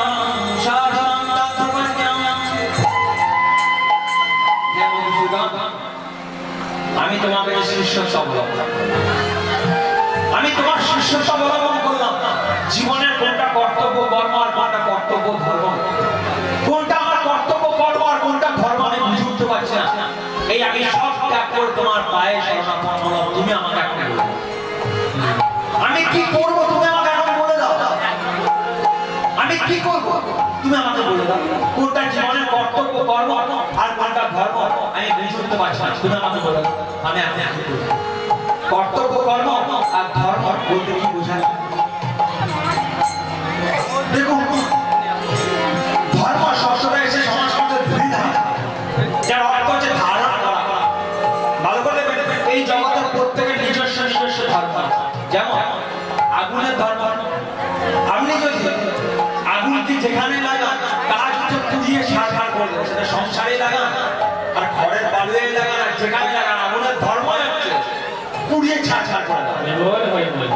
সাধনাং তত্ত্বজ্ঞাং। হে মধুসূদন, আমি তোমাকে শিষ্যত্ব অবলম্বন করলাম, আমি তোমার শিষ্যত্ব অবলম্বন করলাম। জীবনের কোনটা কর্তব্য কর্ম আর কোনটা কর্তব্য ধর্ম, কোনটা আমার কর্তব্য কর্ম আর কোনটা ধর্ম আমি বুঝে উঠতে পারছি না। এই আমি সব ত্যাগ করে তোমার পায়ে শরণাপন্ন হলাম। তুমি আমাকে এখন বলো আমি কি করব, তুমি আমাকে এখন বলে দাও। আমি কি করব তুমি আমাকে বলে দাও। কোনটা জীবনের কর্তব্য কর্ম আর কোনটা ধর্ম আমি বুঝে উঠতে পারছি না, তুমি আমাকে বলে দাও। আমি এখন কি করব? কর্তব্য কর্ম আর ধর্ম বলতে কি বোঝায়? দেখুন, ধর্ম শব্দটা এসে সমাজ মধ্যে দ্বিধা, যার অর্থ হচ্ছে ধারণ করা। ভালো করে এই জগতের প্রত্যেকের নিজস্ব নিজস্ব ধর্ম। যেমন আগুনের ধর্ম, আপনি যদি আগুনকে যেখানে লাগান কাজ হচ্ছে পুড়িয়ে ছাড়খার করে দেবে, সেটা সংসারে লাগান আর ঘরের বালুয়ে লাগান আর যেখানে লাগান, আগুনের ধর্ম হচ্ছে পুড়িয়ে ছাড়খার করে দেবে।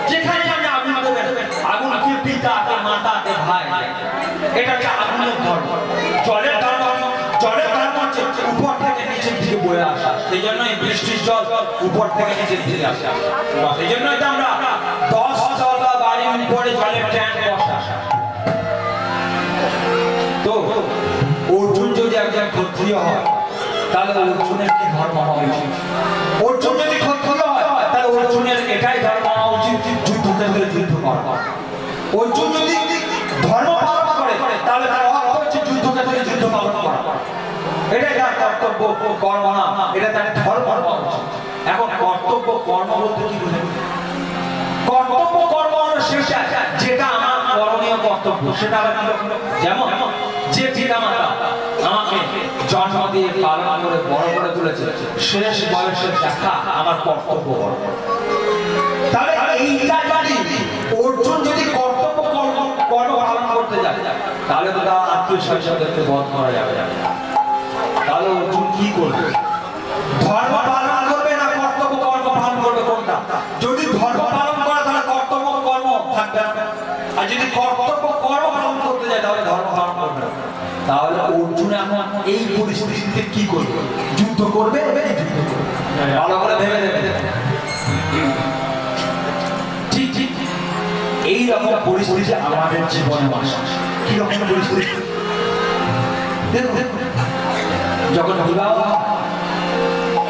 যেখানে আপনি আগুন দেবেন, আগুন কে পিতা কে মাতা কে ভাই, এটা হচ্ছে আগুনের ধর্ম। জলের ধর্ম, জলের ধর্ম হচ্ছে উপর থেকে নিচের দিকে বয়ে আসা। সেই জন্য এই বৃষ্টির জল উপর থেকে নিচের দিকে আসে। সেই জন্য এটা আমরা 10 তলা বাড়ির উপরে জলের ট্যাঙ্ক বসা। তো অর্জুন যদি একজন ক্ষত্রিয় হয় তাহলে অর্জুনের কি ধর্ম হওয়া উচিত? অর্জুন যদি ক্ষত্রিয় হয় তাহলে অর্জুনের এটাই ধর্ম হওয়া উচিত, যুদ্ধক্ষেত্রে যুদ্ধ করা। অর্জুন যদি ধর্ম পালন করে তাহলে তার অর্থ হচ্ছে যুদ্ধক্ষেত্রে যুদ্ধ পালন করা। এটাই তার কর্তব্য কর্ম না, এটা তার ধর্ম হওয়া উচিত। এখন কর্তব্য কর্ম বলতে কি বোঝায়? কর্তব্য কর্ম হলো সেটা যেটা আমার করণীয় কর্তব্য, সেটা যেমন যে পিতামাতা আমাকে জন্ম দিয়ে পালন করে বড় করে তুলেছে, শেষ বয়সে দেখা আমার কর্তব্য কর্ম। তাহলে এইটা জানি অর্জুন যদি কর্তব্য কর্ম পালন করতে যায় তাহলে তো তার আত্মীয় স্বজনদেরকে বধ করা যাবে। তাহলে অর্জুন কি করবে? ধর্ম পালন করবে না কর্তব্য কর্ম পালন করবে? কোনটা? যদি ধর্ম পালন করে তাহলে কর্তব্য কর্ম থাকবে না, আর যদি কর্তব্য কর্ম পালন করতে যায় তাহলে ধর্ম পালন করবে না। তাহলে অর্জুন এখন এই পরিস্থিতিতে কি করবে? যুদ্ধ করবে? ভালো করে ভেবে দেবে। ঠিক ঠিক এই রকম পরিস্থিতি আমাদের জীবনে আসে। কি রকম পরিস্থিতি? দেখুন, যখন বিবাহ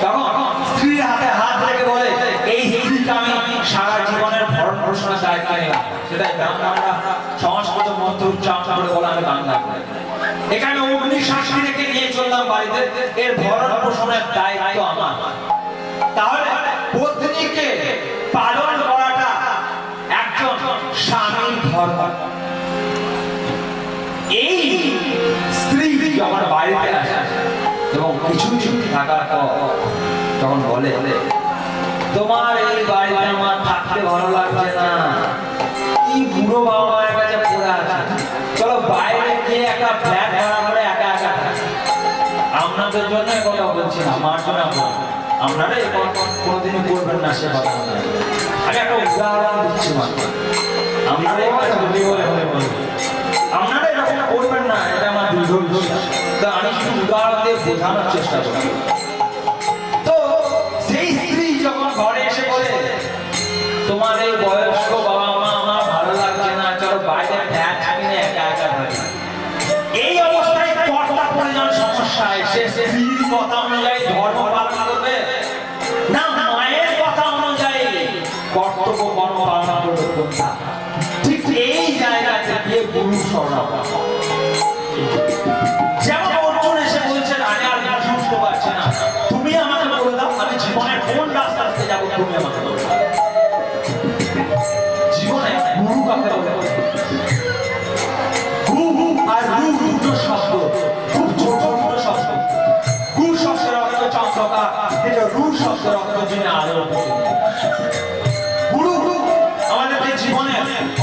তখন স্ত্রীর হাতে হাত রেখে বলে এই স্ত্রীকে আমি সারা জীবনের ভরণ পোষণের দায়িত্ব নিলাম। সেটাই আমরা সংস্কৃত মন্ত্র উচ্চারণ করে বলে আমি বাংলা করি। এখানে অগ্নি সাক্ষী রেখে নিয়ে চললাম বাড়িতে, এর ভরণ পোষণের দায়িত্ব আমার। তাহলে পত্নীকে পালন করাটা একজন স্বামীর ধর্ম। এই স্ত্রী যখন বাড়িতে আসে এবং কিছু থাকার পর তখন বলে তোমার এই বাড়িতে আমার থাকতে ভালো লাগছে না, কি বুড়ো বাবা মায়ের কাছে পড়ে আছে, চলো বাইরে গিয়ে একটা ফ্ল্যাট ভাড়া করে একা একা থাকি। আপনাদের জন্য কথা বলছি না, আমার জন্য আপনারা কোনোদিনই করবেন না সে কথা। আমি একটা উদাহরণ দিচ্ছি মাত্র, আপনারা আপনারা এরকম করবেন না, এটা আমার দৃঢ় বিশ্বাস। তো আমি শুধু উদাহরণ দিয়ে বোঝানোর চেষ্টা করি। তো সেই স্ত্রী যখন ঘরে এসে বলে তোমার এই বয়স্ক বাবা মা আমার ভালো লাগছে না, চলো বাইরে ফ্ল্যাট কিনে একা একা থাকি। এই অবস্থায় কর্তা পরিজন সমস্যায় সে স্ত্রীর কথা অনুযায়ী ধর্ম পালন করবে না মায়ের কথা অনুযায়ী কর্তব্য কর্ম পালন করবে কোনটা? ঠিক এই জায়গাতে গিয়ে গুরু শরণাপন্ন। যেমন অর্জুন এসে বলছেন আমি আর বুঝতে পারছি না, তুমি আমাকে বলে দাও আমি জীবনের কোন রাস্তাতে যাবো, তুমি আমাকে বলে দাও। জীবনে গুরু কাকে বলে? গুরু আর রু দুটো শব্দ, খুব ছোট ছোট শব্দ। গুরু শব্দের অর্থ চন্দ্রকা, এটা রু শব্দের অর্থ যিনি আলোর প্রতিনিধি। গুরু আমাদেরকে জীবনে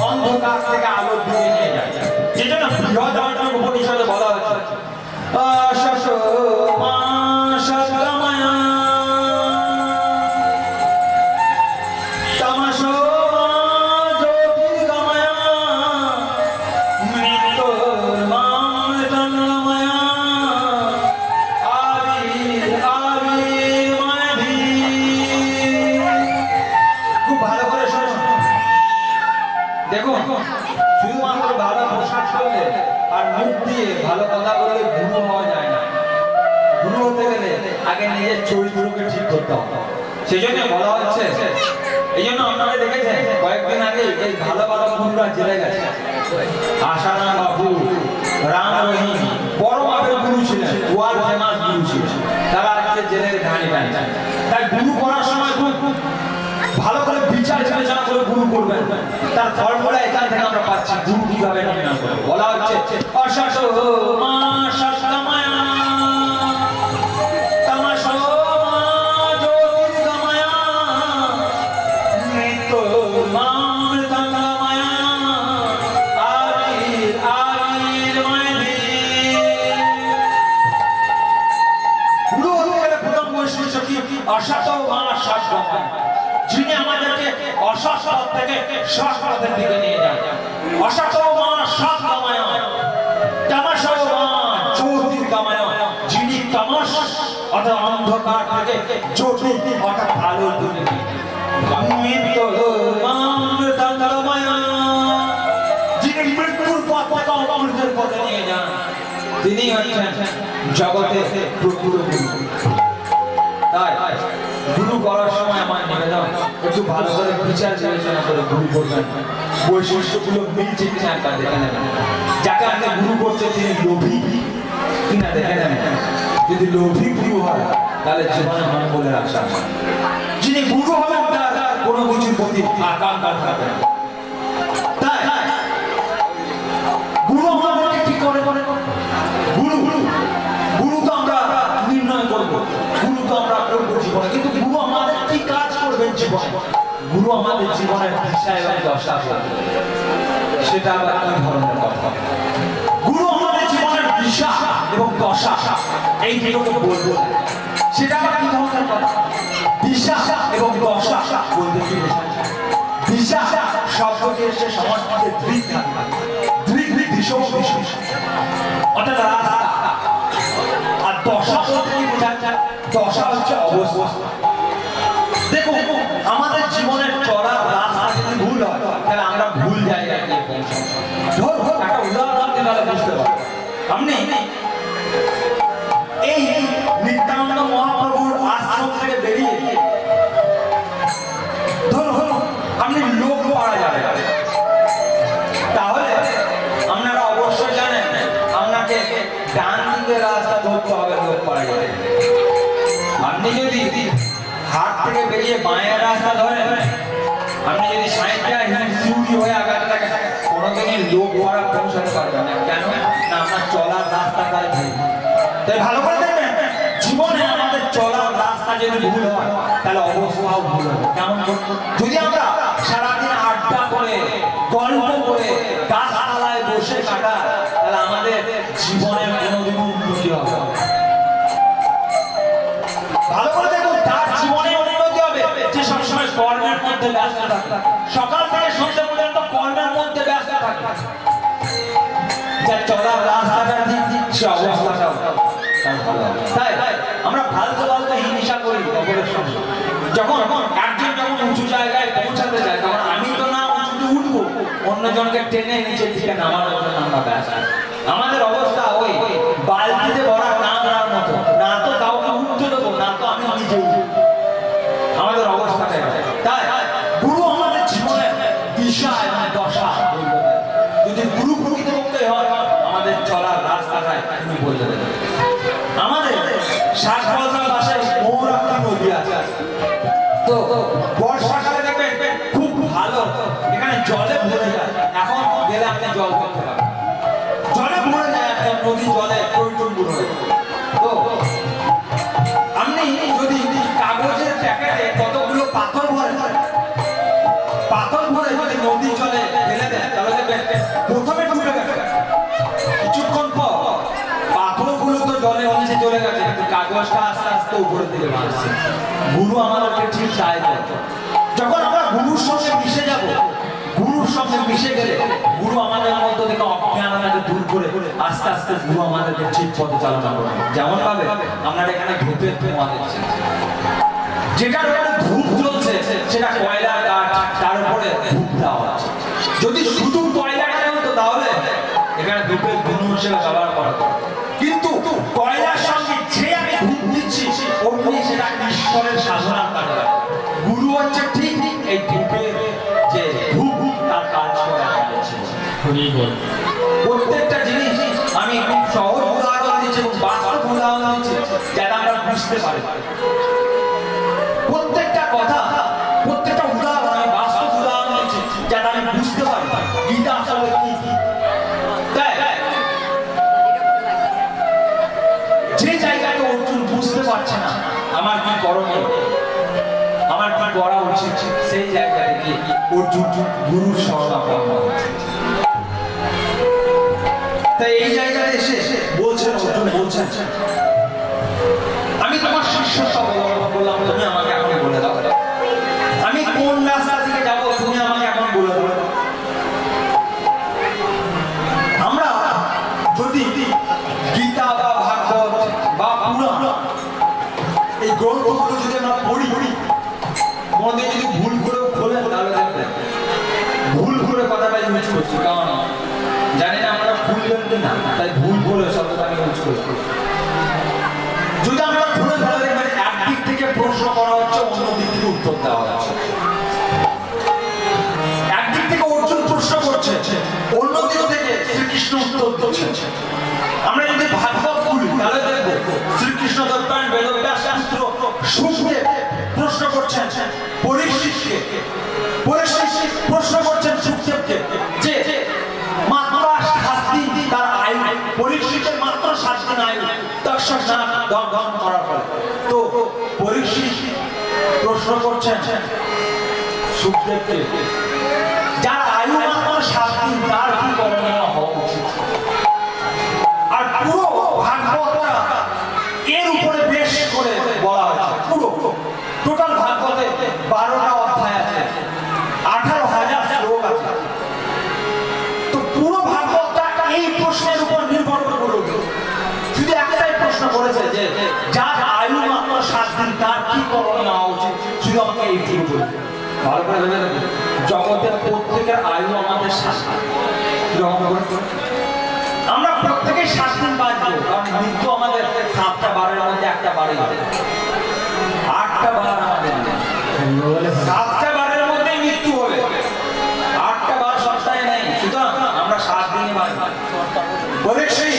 অন্ধকার থেকে আলোর দিকে নিয়ে যায়। যেজন্য বৃহদারণ্যক উপনিষদে বলা হয়েছে শুধুমাত্র ভালো পোশাক করলে আর মুখ দিয়ে ভালো কথা বললে গুরু হওয়া যায় না। গুরু হতে গেলে আগে নিজের চরিত্রকে ঠিক করতে হবে। সেই জন্য বলা হচ্ছে, এই জন্য আপনারা দেখেছেন কয়েকদিন আগে এই ভালো ভালো গুরুরা জেলে গেছে। আশারাম বাবু, রাম রহিম বড় মাপের গুরু ছিলেন, ওয়ার্ল্ড ফেমাস গুরু ছিলেন, তারা আজকে জেলের ঘানি পায়। তাই গুরু করার সময় খুব ভালো করে বিচার বিবেচনা করে গুরু করবেন। তার ফর্মুলা এখান থেকে আমরা পাচ্ছি গুরু কিভাবে নির্ণয় করব। বলা হচ্ছে অশাস মা শাস্তামায়া তামাশ মা জ্যোতির্গময়া মৃত্যু মা মৃতাঙ্গময়া আবির আবির ময়দি। গুরু হতে গেলে প্রথম বৈশিষ্ট্য কি? অশাস মা শাস্তামায়া, যিনি আমাদেরকে অসৎ পথ থেকে সৎ পথের দিকে নিয়ে যান। অসৎ মা সৎ কামায়, তামাশ মা জ্যোতির্গময়, যিনি তামাশ অর্থাৎ অন্ধকার থেকে জ্যোতি অর্থাৎ আলোর দিকে নিয়ে যান। মৃত্যু মা মৃতাঙ্গময়, যিনি মৃত্যুর পথ থেকে অমৃতের পথে নিয়ে যান, তিনি হচ্ছেন জগতে প্রকৃত গুরু। তাই গুরু করার সময় আমার নিবেদন একটু ভালো করে বিচার বিবেচনা করে গুরু করবেন। বৈশিষ্ট্যগুলো মিলছে কিনা একবার দেখে নেবেন। যাকে আপনি গুরু করছে তিনি লোভী কিনা দেখে নেবেন। যদি লোভী গুরু হয় তাহলে জীবনে মঙ্গলের আশা। যিনি গুরু হবেন তার কোনো কিছুর প্রতি আকাঙ্ক্ষা থাকবে। তাই গুরু আমাদেরকে কি করে? গুরু গুরু তো আমরা নির্ণয় করবো, গুরু তো আমরা করবো জীবনে, কিন্তু গুরু আমাদের কি কাজ করবেন জীবনে? গুরু আমাদের জীবনের দিশা এবং দশা বলবে, সেটা আবার কি ধরনের কথা? গুরু আমাদের জীবনের দিশা এবং দশা এই দুটোকে বলবো, সেটা আবার কি ধরনের কথা? দিশা এবং দশা বলতে কি বোঝাচ্ছে? দিশা শব্দটি এসে সমাজকে দৃক থাকবে, দৃক দিশম বিশেষ অর্থাৎ রাস্তা। আর দশা বলতে কি বোঝাচ্ছে? দশা হচ্ছে অবস্থা। দেখুন আমাদের জীবনের চলার রাস্তা যদি ভুল হয় তাহলে আমরা ভুল জায়গায় গিয়ে পৌঁছাবো। ধর একটা উদাহরণ দিলে বুঝতে পারবেন। আপনি এই নিত্যানন্দ মহাপ্রভুর আশ্রম থেকে বেরিয়ে ধরুন আপনি লোক পাড়া যাবে, তাহলে আপনারা অবশ্যই জানেন আপনাকে ডান দিকের রাস্তা ধরতে হবে লোক পাড়া যাবে। আপনি যদি হাট থেকে বেরিয়ে বাঁয়ের রাস্তা ধরেন, আপনি যদি সাঁইটা হিমশিউড়ি হয়ে আগাতে থাকেন, কোনোদিনই লোক পাড়া পৌঁছাতে পারবেন না। কেন না আপনার চলার রাস্তাটাই ভুল। তাই ভালো করে দেখবেন জীবনে আমাদের চলার রাস্তা যদি ভুল হয় তাহলে অবস্থাও ভুল হবে। কেমন? যদি আমরা সারাদিন আড্ডা করে গল্প করে গাছতলায় বসে কাটা তাহলে আমাদের জীবনের কোনোদিন উন্নতি হবে। ভালো করে দেখুন, তার জীবনে উন্নতি হবে যে সবসময় কর্মের মধ্যে ব্যস্ত থাকে, সকাল থেকে সন্ধ্যা পর্যন্ত কর্মের মধ্যে ব্যস্ত থাকে। যার চলার রাস্তাটা ঠিক সে অবস্থাটাও তাই আমরা ফালতু ফালতু হিংসা করি অপরের সঙ্গে। যখন একজন যখন উঁচু জায়গায় পৌঁছাতে যায় তখন আমি তো না উঁচুতে উঠবো, অন্যজনকে টেনে নিচের দিকে নামানোর জন্য আমরা ব্যস্ত। আমাদের অবস্থা ওই বালতিতে ভরা কাঁকড়ার মতো, না তো কাউকে উঠতে দেবো না তো আমি নিজে উঠবো। আমাদের অবস্থাটা তাই গুরু আমাদের জীবনের দিশা এবং দশা বলতে পারে। যদি গুরু প্রকৃতপক্ষে হয় আমাদের চলার রাস্তাটায় তিনি বলতে দেবেন। আমাদের শাকবাজার পাশে মৌরাক্তি নদী আছে, তো বর্ষাকালে দেখবেন খুব ভালো এখানে জলে ভরে যায়। এখন গেলে আপনি জল করতে পারবেন, জলে ভরে যায় একটা নদী, জলে টইটুম্বুর হয়ে। তো আপনি যদি কাগজের প্যাকেটে কতগুলো পাথর ভরে যদি নদী জলে ফেলে দেন তাহলে দেখবেন প্রথমে ডুবে গেছে, কিছুক্ষণ পর পাথরগুলো তো জলে নিচে চলে গেছে কিন্তু কাগজটা আস্তে আস্তে উপরের দিকে বাড়ছে। গুরু আমাদেরকে ঠিক তাই করে। যখন আমরা গুরুর সঙ্গে মিশে যাব, গুরুর সঙ্গে মিশে গেলে গুরু আমাদের মধ্য থেকে অজ্ঞানতাকে দূর করে আস্তে আস্তে গুরু আমাদেরকে ঠিক পথে চালনা করবে। যেমন ভাবে আপনারা এখানে ধূপের ধোঁয়া দেখছেন, যেটার উপরে ধূপ জ্বলছে সেটা কয়লার কাঠ, তার উপরে ধূপ দেওয়া হচ্ছে। যদি শুধু কয়লাটা হতো তাহলে এখানে ধূপের গুণ হিসেবে ব্যবহার করা হতো, কিন্তু কয়লার সঙ্গে যে আমি ধূপ দিচ্ছি অমনি সেটা ঈশ্বরের সাধনার কাজে লাগে। গুরু হচ্ছে ঠিক এই ধূপের যে ধূপ তার কাজ করা হচ্ছে। প্রত্যেকটা জিনিস আমি খুব সহজ উদাহরণ দিচ্ছি এবং বাস্তব উদাহরণ দিচ্ছি যাতে আমরা বুঝতে পারি। প্রত্যেকটা কথা, প্রত্যেকটা উদাহরণ আমি বাস্তব উদাহরণ দিচ্ছি যাতে আমি বুঝতে পারি গীতা আসলে কি। যে জায়গাতে অর্জুন বুঝতে পারছে না আমার কি করণীয়, আমার কি করা উচিত, সেই জায়গায় গিয়ে অর্জুন গুরুর শরণাপন্ন হচ্ছে। তাই এই জায়গায় এসে বলছেন, অর্জুন বলছেন আমি তোমার শিষ্যত্ব অবলম্বন করলাম, তুমি আমাকে এখন বলে দাও আমি কোন রাস্তা দিকে যাব, তুমি আমাকে এখন বলে দাও। আমরা যদি গীতা বা ভাগবত বা পুরাণ এই গ্রন্থগুলো যদি আমরা পড়ি, কোনদিন যদি ভুল করে খোলেন তাহলে দেখবেন ভুল করে কথাটা ইউজ করছি, কারণ জানি না আমরা ভুলবেন কিনা, তাই ভুল করে শব্দটা আমি ইউজ করছি। যদি আমরা খুলে ফেলে দেখবেন একদিক থেকে প্রশ্ন করা হচ্ছে, অন্য দিক থেকে উত্তর দেওয়া হচ্ছে। একদিক থেকে অর্জুন প্রশ্ন করছে, অন্য দিক থেকে শ্রীকৃষ্ণ উত্তর দিচ্ছেন। আমরা যদি ভাগবত খুলি তাহলে দেখবো শ্রীকৃষ্ণ দত্তান বেদব্যাস পুত্র শুকদেব প্রশ্ন করছেন পরীক্ষিতকে, পরীক্ষিত প্রশ্ন করছেন শুকদেবকে যে মাত্র 7 দিন তার আয়ু, পরীক্ষিতের মাত্র 7 দিন আয়ু তৎসৎ দগ্ধ করার ফলে। তো পরীক্ষিত প্রশ্ন করছেন শুকদেবকে যার আয়ু মাত্র 7 দিন তার কি করণীয় হওয়া উচিত। আর পুরো ভাগবতটা এর উপরে বেশ করে বলা হয়েছে। পুরো টোটাল ভাগবতে 12টা অধ্যায় আছে, 18,000 শ্লোক আছে। তো পুরো ভাগবতটা এই প্রশ্নের উপর নির্ভর করে শুধু একটাই প্রশ্ন করেছে যে যার আয়ু মাত্র 7 দিন তার কি করণীয় হওয়া উচিত, শুধু আমাকে এই ঠিক বলতে। ভালো করে ভেবে দেখুন, জগতের প্রত্যেকের আয়ু আমাদের 7 দিন। আমরা প্রত্যেকেই 7 দিন বাঁচবো, কারণ মৃত্যু আমাদের 7টা বারের মধ্যে একটা বারে হবে, 8টা বার আমাদের 7টা বারের মধ্যে মৃত্যু হবে, 8টা বার সপ্তাহে নেই। সুতরাং আমরা 7 দিনই বাঁচবো। পরীক্ষিত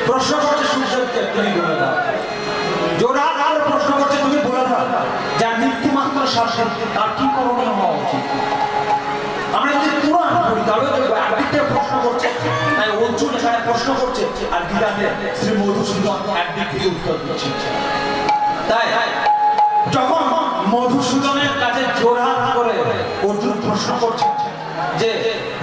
প্রশ্ন করছে সূর্যকে, তুমি বলে দাও। জোড়া আরো প্রশ্ন করছে, তুমি বলে দাও যার মৃত্যু মাত্র 7 দিন তার কি করণীয় হওয়া উচিত। আমরা যদি পুরাণ পড়ি তাহলে দেখবো একদিক থেকে প্রশ্ন করছে, তাই অর্জুন এখানে প্রশ্ন করছে আর গীতাতে শ্রী মধুসূদন একদিক থেকে উত্তর দিচ্ছে। তাই যখন মধুসূদনের কাছে জোরহাত করে অর্জুন প্রশ্ন করছে যে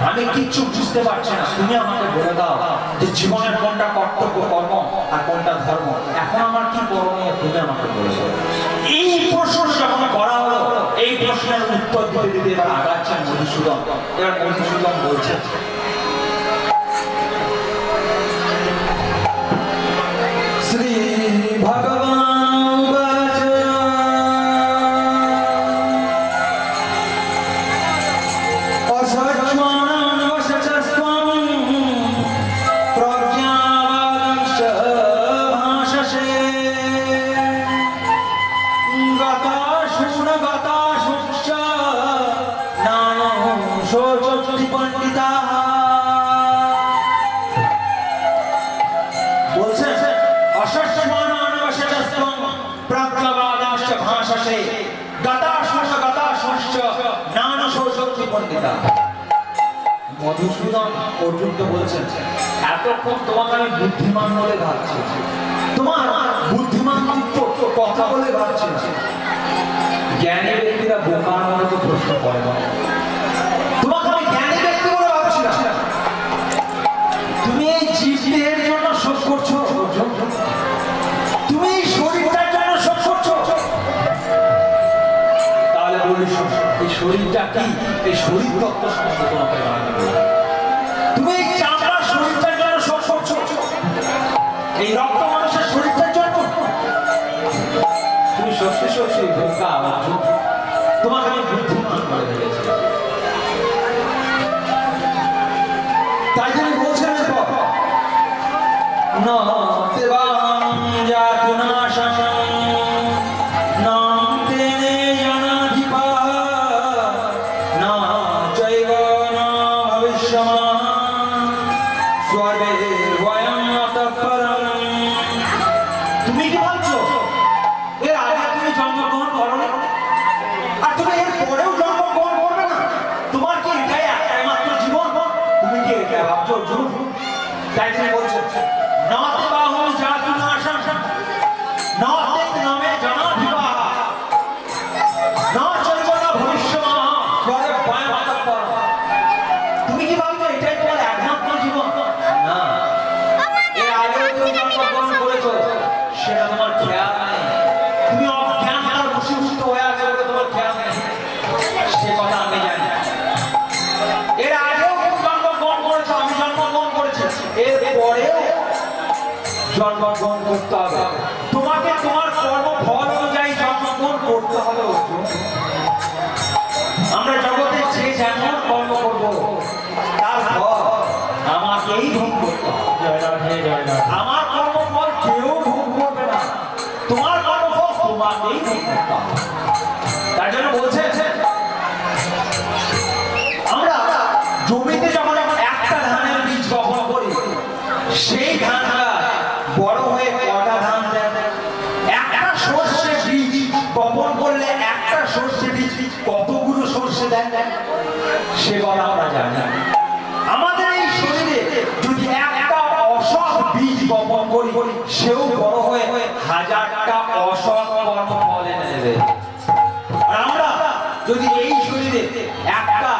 আমি কিচ্ছু বুঝতে পারছি না, তুমি আমাকে বলে দাও যে জীবনের কোনটা কর্তব্য কর্ম আর কোনটা ধর্ম, এখন আমার কি করণীয় তুমি আমাকে বলে দাও। এই প্রশ্ন যখন করা হলো, এই প্রশ্নের উত্তর দিতে দিতে এবার আগাচ্ছেন মধুসূদন। এবার মধুসূদন বলছে শ্রী ভগবান মধুসূদন অর্জুনকে বলছেন এতক্ষণ তোমাকে আমি বুদ্ধিমান বলে ভাবছি, তোমার বুদ্ধিমান কথা বলে ভাবছি, জ্ঞানী ব্যক্তিরা বোকার মতো প্রশ্ন করে না, তোমাকে আমি জ্ঞানী ব্যক্তি বলে ভাবছি না। তুমি এই জীবের জন্য শোক করছো, তুমি এই শরীরটার জন্য শোক করছো, তাহলে বলিস এই শরীরটা কি, এই শরীর তত্ত্ব সম্বন্ধে তোমাকে জানাতে হবে। তুমি এই চামড়ার শরীরটার জন্য শোক করছো, এই রক্ত মানুষের শরীরটার জন্য, তুমি সত্যি সত্যি বোকা অর্জুন, তোমাকে আমি বুদ্ধিমান বলে ভেবেছি। তাই জন্য বলছেন না দেবাং জাতুনাশং নাম তেনে জনাধিপা না চৈব না ভবিষ্যমাঃ স্বর্গে বয়ং তৎপরং। তুমি কি ভাবছো এর আগে তুমি জন্মগ্রহণ করোনি আর তুমি এর পরেও জন্মগ্রহণ করবে না? তোমার কি এটাই একটাই মাত্র জীবন? তুমি কি এটা ভাবছো অর্জুন? তাই তিনি বলছেন না দেবাহু জাতুনাশং না তেন নামে জনাধিপা না চৈব না ভবিষ্যমাঃ স্বর্গে বয়ং তৎপরং। তুমি কি ভাবছো এটাই তোমার একমাত্র জীবন? না, এর আগে তুমি জন্মগ্রহণ করেছো সেটা তোমার খেয়াল নেই, তুমি অজ্ঞানতার বশীভূত হয়ে আছো বলে তোমার খেয়াল নেই, সে কথা আমি জানি। এর আগেও তুমি জন্মগ্রহণ করেছো, আমি জন্মগ্রহণ করেছি, এর পরেও জন্মগ্রহণ করতে হবে। তোমাকে তোমার কর্মফল অনুযায়ী জন্মগ্রহণ করতে হবে। আমরা জগতে যে যেমন কর্ম করবো তার ফল আমাকেই ভোগ করতে হবে। আমার কর্মফল কেউ ভোগ করবে না, তোমার কর্মফল তোমাকেই ভোগ করতে হবে। তার জন্য বলছে আমরা জমিতে যখন একটা ধানের বীজ বপন করি, সেই ধানটা বড় হয়ে কটা ধান দেয়? একটা সর্ষে বীজ বপন করলে একটা সর্ষে বীজ কতগুলো সর্ষে দেয় সে কথা আমরা জানি। আমাদের এই শরীরে যদি একটা অসৎ বীজ বপন করি, সেও বড় হয়ে হাজারটা অসৎ কর্মফল এনে দেবে। আর আমরা যদি এই শরীরে একটা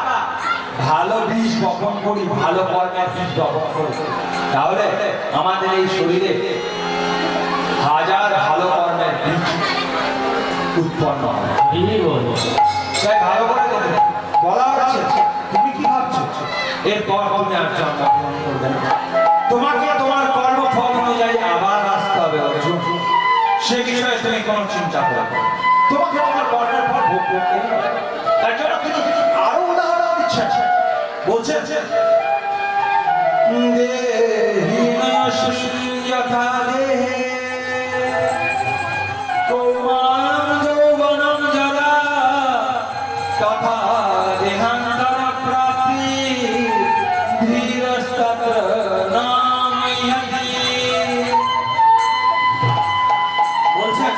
ভালো বীজ বপন করি, ভালো কর্মের বীজ বপন করি, তাহলে আমাদের এই শরীরে হাজার ভালো কর্মের বীজ উৎপন্ন হবে। তাই ভালো করে দেবে বলা হচ্ছে, তুমি কি ভাবছো এরপর তুমি আর জন্মগ্রহণ করবে না? তোমাকে তোমার কর্মফল অনুযায়ী আবার আসতে হবে অর্জুন, সে বিষয়ে তুমি কোনো চিন্তা করো না, তোমাকে তোমার কর্মের ফল ভোগ করতে হবে। তার জন্য তিনি আরো উদাহরণ দিচ্ছেন, বলছেন দেহিনাশি যথা দেহে কৌমারং যৌবনং জরা তথা দেহান্তর প্রাপ্তি ধীরস্তত্র নাময়তি। বলছেন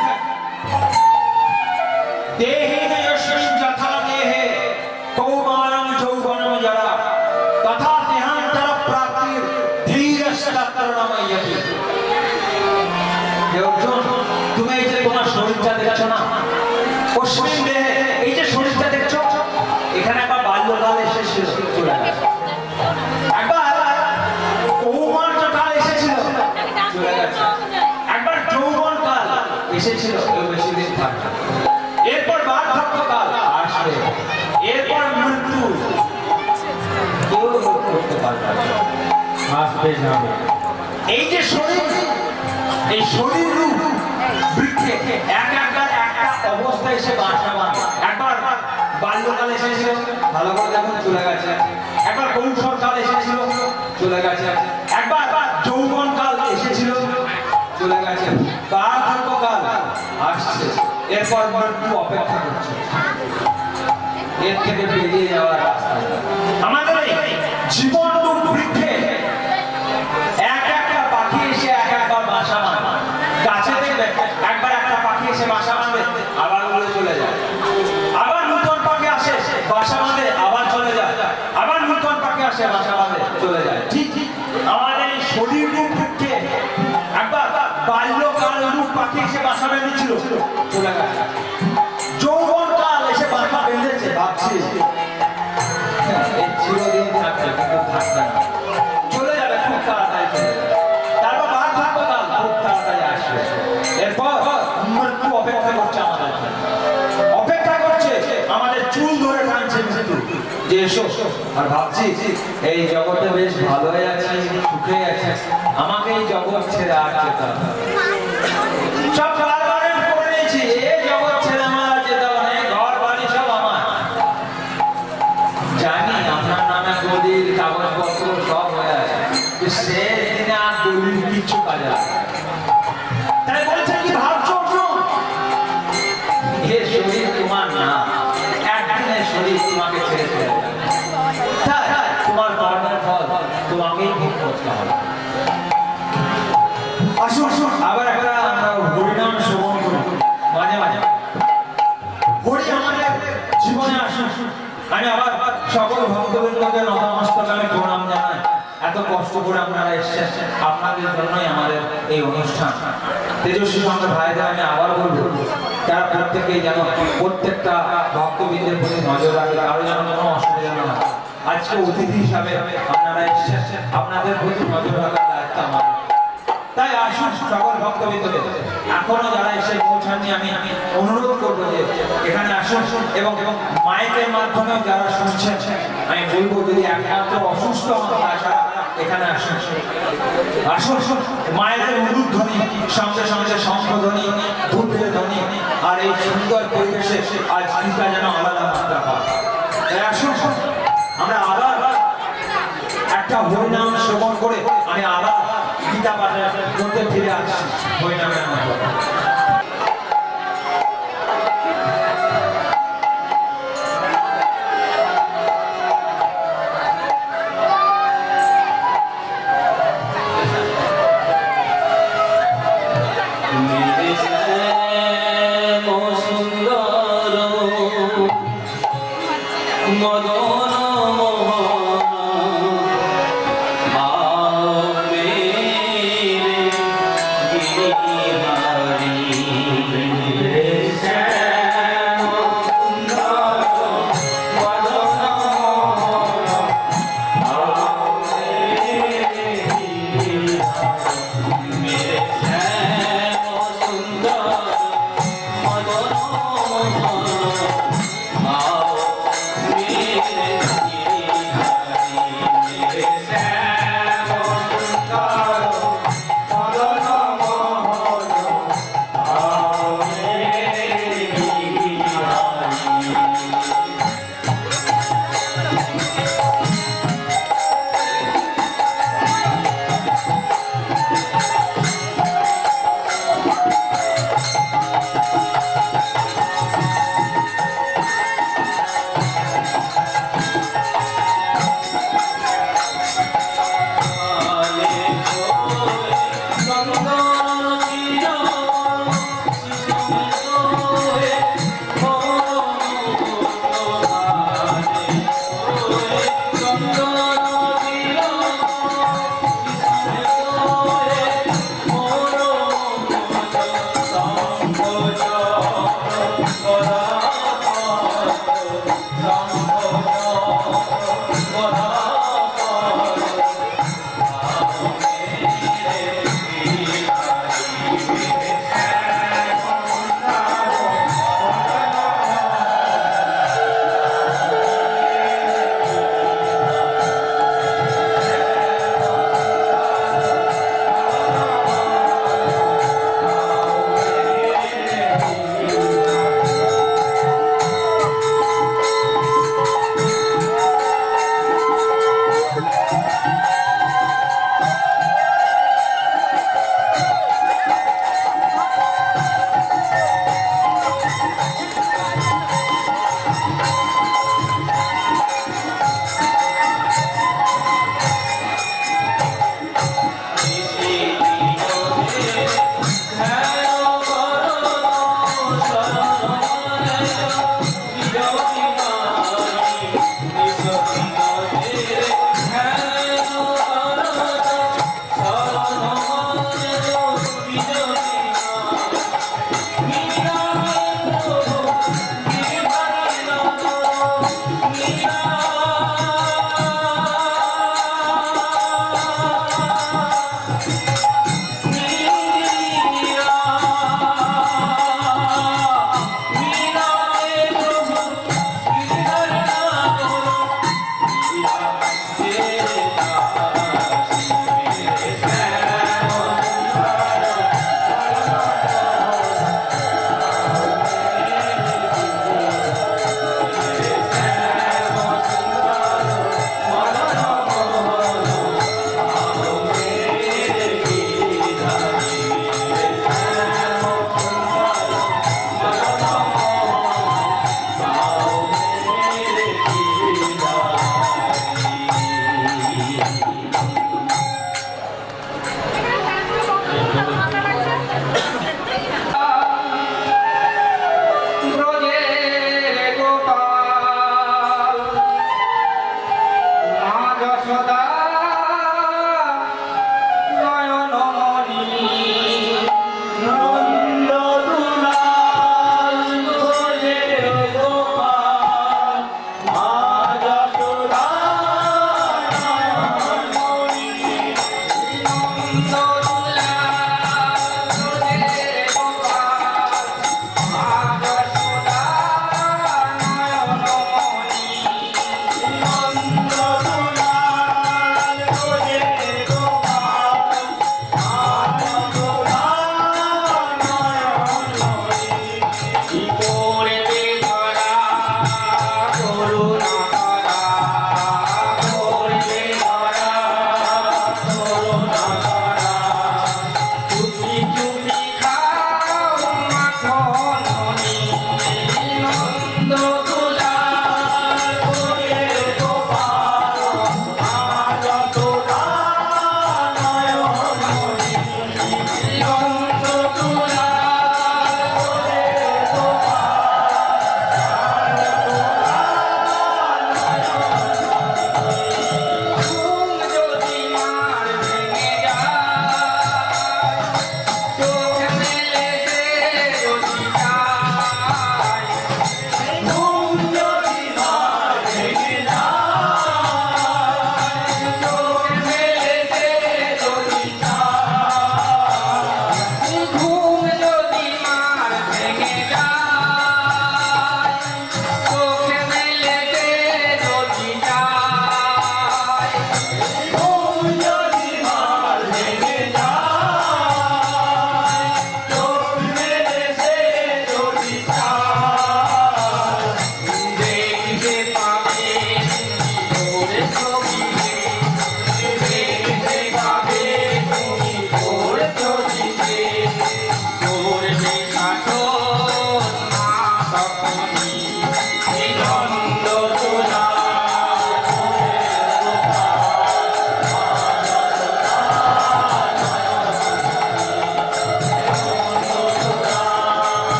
দেহিনাশি যথা দেহে কৌমারং যৌবনং জরা তথা দেহান্তর প্রাপ্তি ধীরস্তত্র নাময়তি। অর্জুন, তুমি এই যে তোমার শরীরটা দেখছো না, অশ্বিন দেহে এই যে শরীরটা দেখছো, এখানে একবার বাল্যকাল এসেছিল, চলে গেছে। একবার কৌমার্যকাল এসেছিল, চলে গেছে। একবার যৌবনকাল এসেছিল, বেশি দিন থাকবে। এরপর বার্ধক্যকাল আসবে, এরপর মৃত্যু, কেউ করতে পারবে আসবে যাবে। এই যে শরীর, এই শরীর রূপ বৃক্ষে একবার একটা অবস্থায় এসে বাসা বাঁধে। একবার বাল্যকাল এসেছিল, ভালো করে দেখুন, চলে গেছে। একবার কৈশোরকাল এসেছিল, চলে গেছে। একবার যৌবনকাল এসেছিল, চলে গেছে। বার্ধক্যকাল আসছে, এরপর মৃত্যু অপেক্ষা করছে। এর থেকে বেরিয়ে যাওয়ার রাস্তা আমাদের জীবন রূপ বৃক্ষে একটা পাখি এসে একবার বাসা বাঁধে। গাছে দেখবে একবার একটা পাখি এসে বাসা বাঁধে, আবার উড়ে চলে যায়। আবার নতুন পাখি আসে, বাসা বাঁধে, আবার চলে যায়। আবার নতুন পাখি আসে, বাসা বাঁধে, চলে যায়। ঠিক আমাদের এই শরীর রূপ বৃক্ষে একবার বাল্যকাল রূপ পাখি এসে বাসা বেঁধেছিল, চলে গেছে। যৌবনকাল এসে বাসা বেঁধেছে, ভাবছি চিরদিন থাকবে, কিন্তু থাকবে না, চলে যাবে, খুব তাড়াতাড়ি চলে যাবে। তারপর বার্ধক্যকাল খুব তাড়াতাড়ি আসবে। এরপর মৃত্যু অপেক্ষা করছে আমাদের, অপেক্ষা করছে, আমাদের চুল ধরে টানছে মৃত্যু, যে এসো। আর ভাবছি এই জগতে বেশ ভালোই আছে, সুখে আছে, আমাকে এই জগৎ ছেড়ে আর যেতে হবে। সব বারবার করে নিয়েছি, এই জগৎ ছেড়ে আমার আর যেতে হবে না, ঘর বাড়ি সব আমার। জানি আপনার নামে দলিল কাগজপত্র সব হয়ে আছে, সে দিনে আর দলিল কিচ্ছু কাজে লাগে। তাই বলছে কি ভাবছো, এ শরীর তোমার না, একদিনের শরীর তোমাকে ছেড়ে চলে যাবে। তোমার কর্মের ফল তোমাকেই ভোগ করতে হবে। আসুন আবার একটা আমরা হরিনাম শ্রবণ করি মাঝে মাঝে। হরি আমাদের জীবনে আসুন। আমি আবার সকল ভক্তবৃন্দকে নতমস্তক আমি প্রণাম জানাই। এত কষ্ট করে আপনারা এসেছেন, আপনাদের জন্যই আমাদের এই অনুষ্ঠান। তেজস্বী সঙ্গে ভাইদের আমি আবার বলবো, তারা প্রত্যেকেই যেন প্রত্যেকটা ভক্তবৃন্দের প্রতি নজর রাখে, কারো যেন কোনো অসুবিধা না হয়। আজকে অতিথি হিসাবে আপনারা এসেছেন, আপনাদের প্রতি নজর রাখার দায়িত্ব আমার। তাই আসুন সকল ভক্তবৃন্দকে, এখনো যারা এসে পৌঁছাননি, আমি অনুরোধ করবো যে এখানে আসুন, এবং মাইকের মাধ্যমে যারা শুনছেন, আমি বলবো যদি একমাত্র অসুস্থ আসা এখানে আসুন। আসুন, মায়েদের উলুধ্বনি সঙ্গে সঙ্গে শঙ্খধ্বনি, ধূপের ধ্বনি, আর এই সুন্দর পরিবেশে আজ গীতা যেন আলাদা মাত্রা পায়। তাই আসুন, আমরা আবার একটা হরিনাম শ্রবণ করে আমি আবার গীতা পাঠের মধ্যে ফিরে আসছি হরিনামের মধ্যে। Hari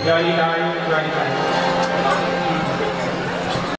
जय निताई जय निताई।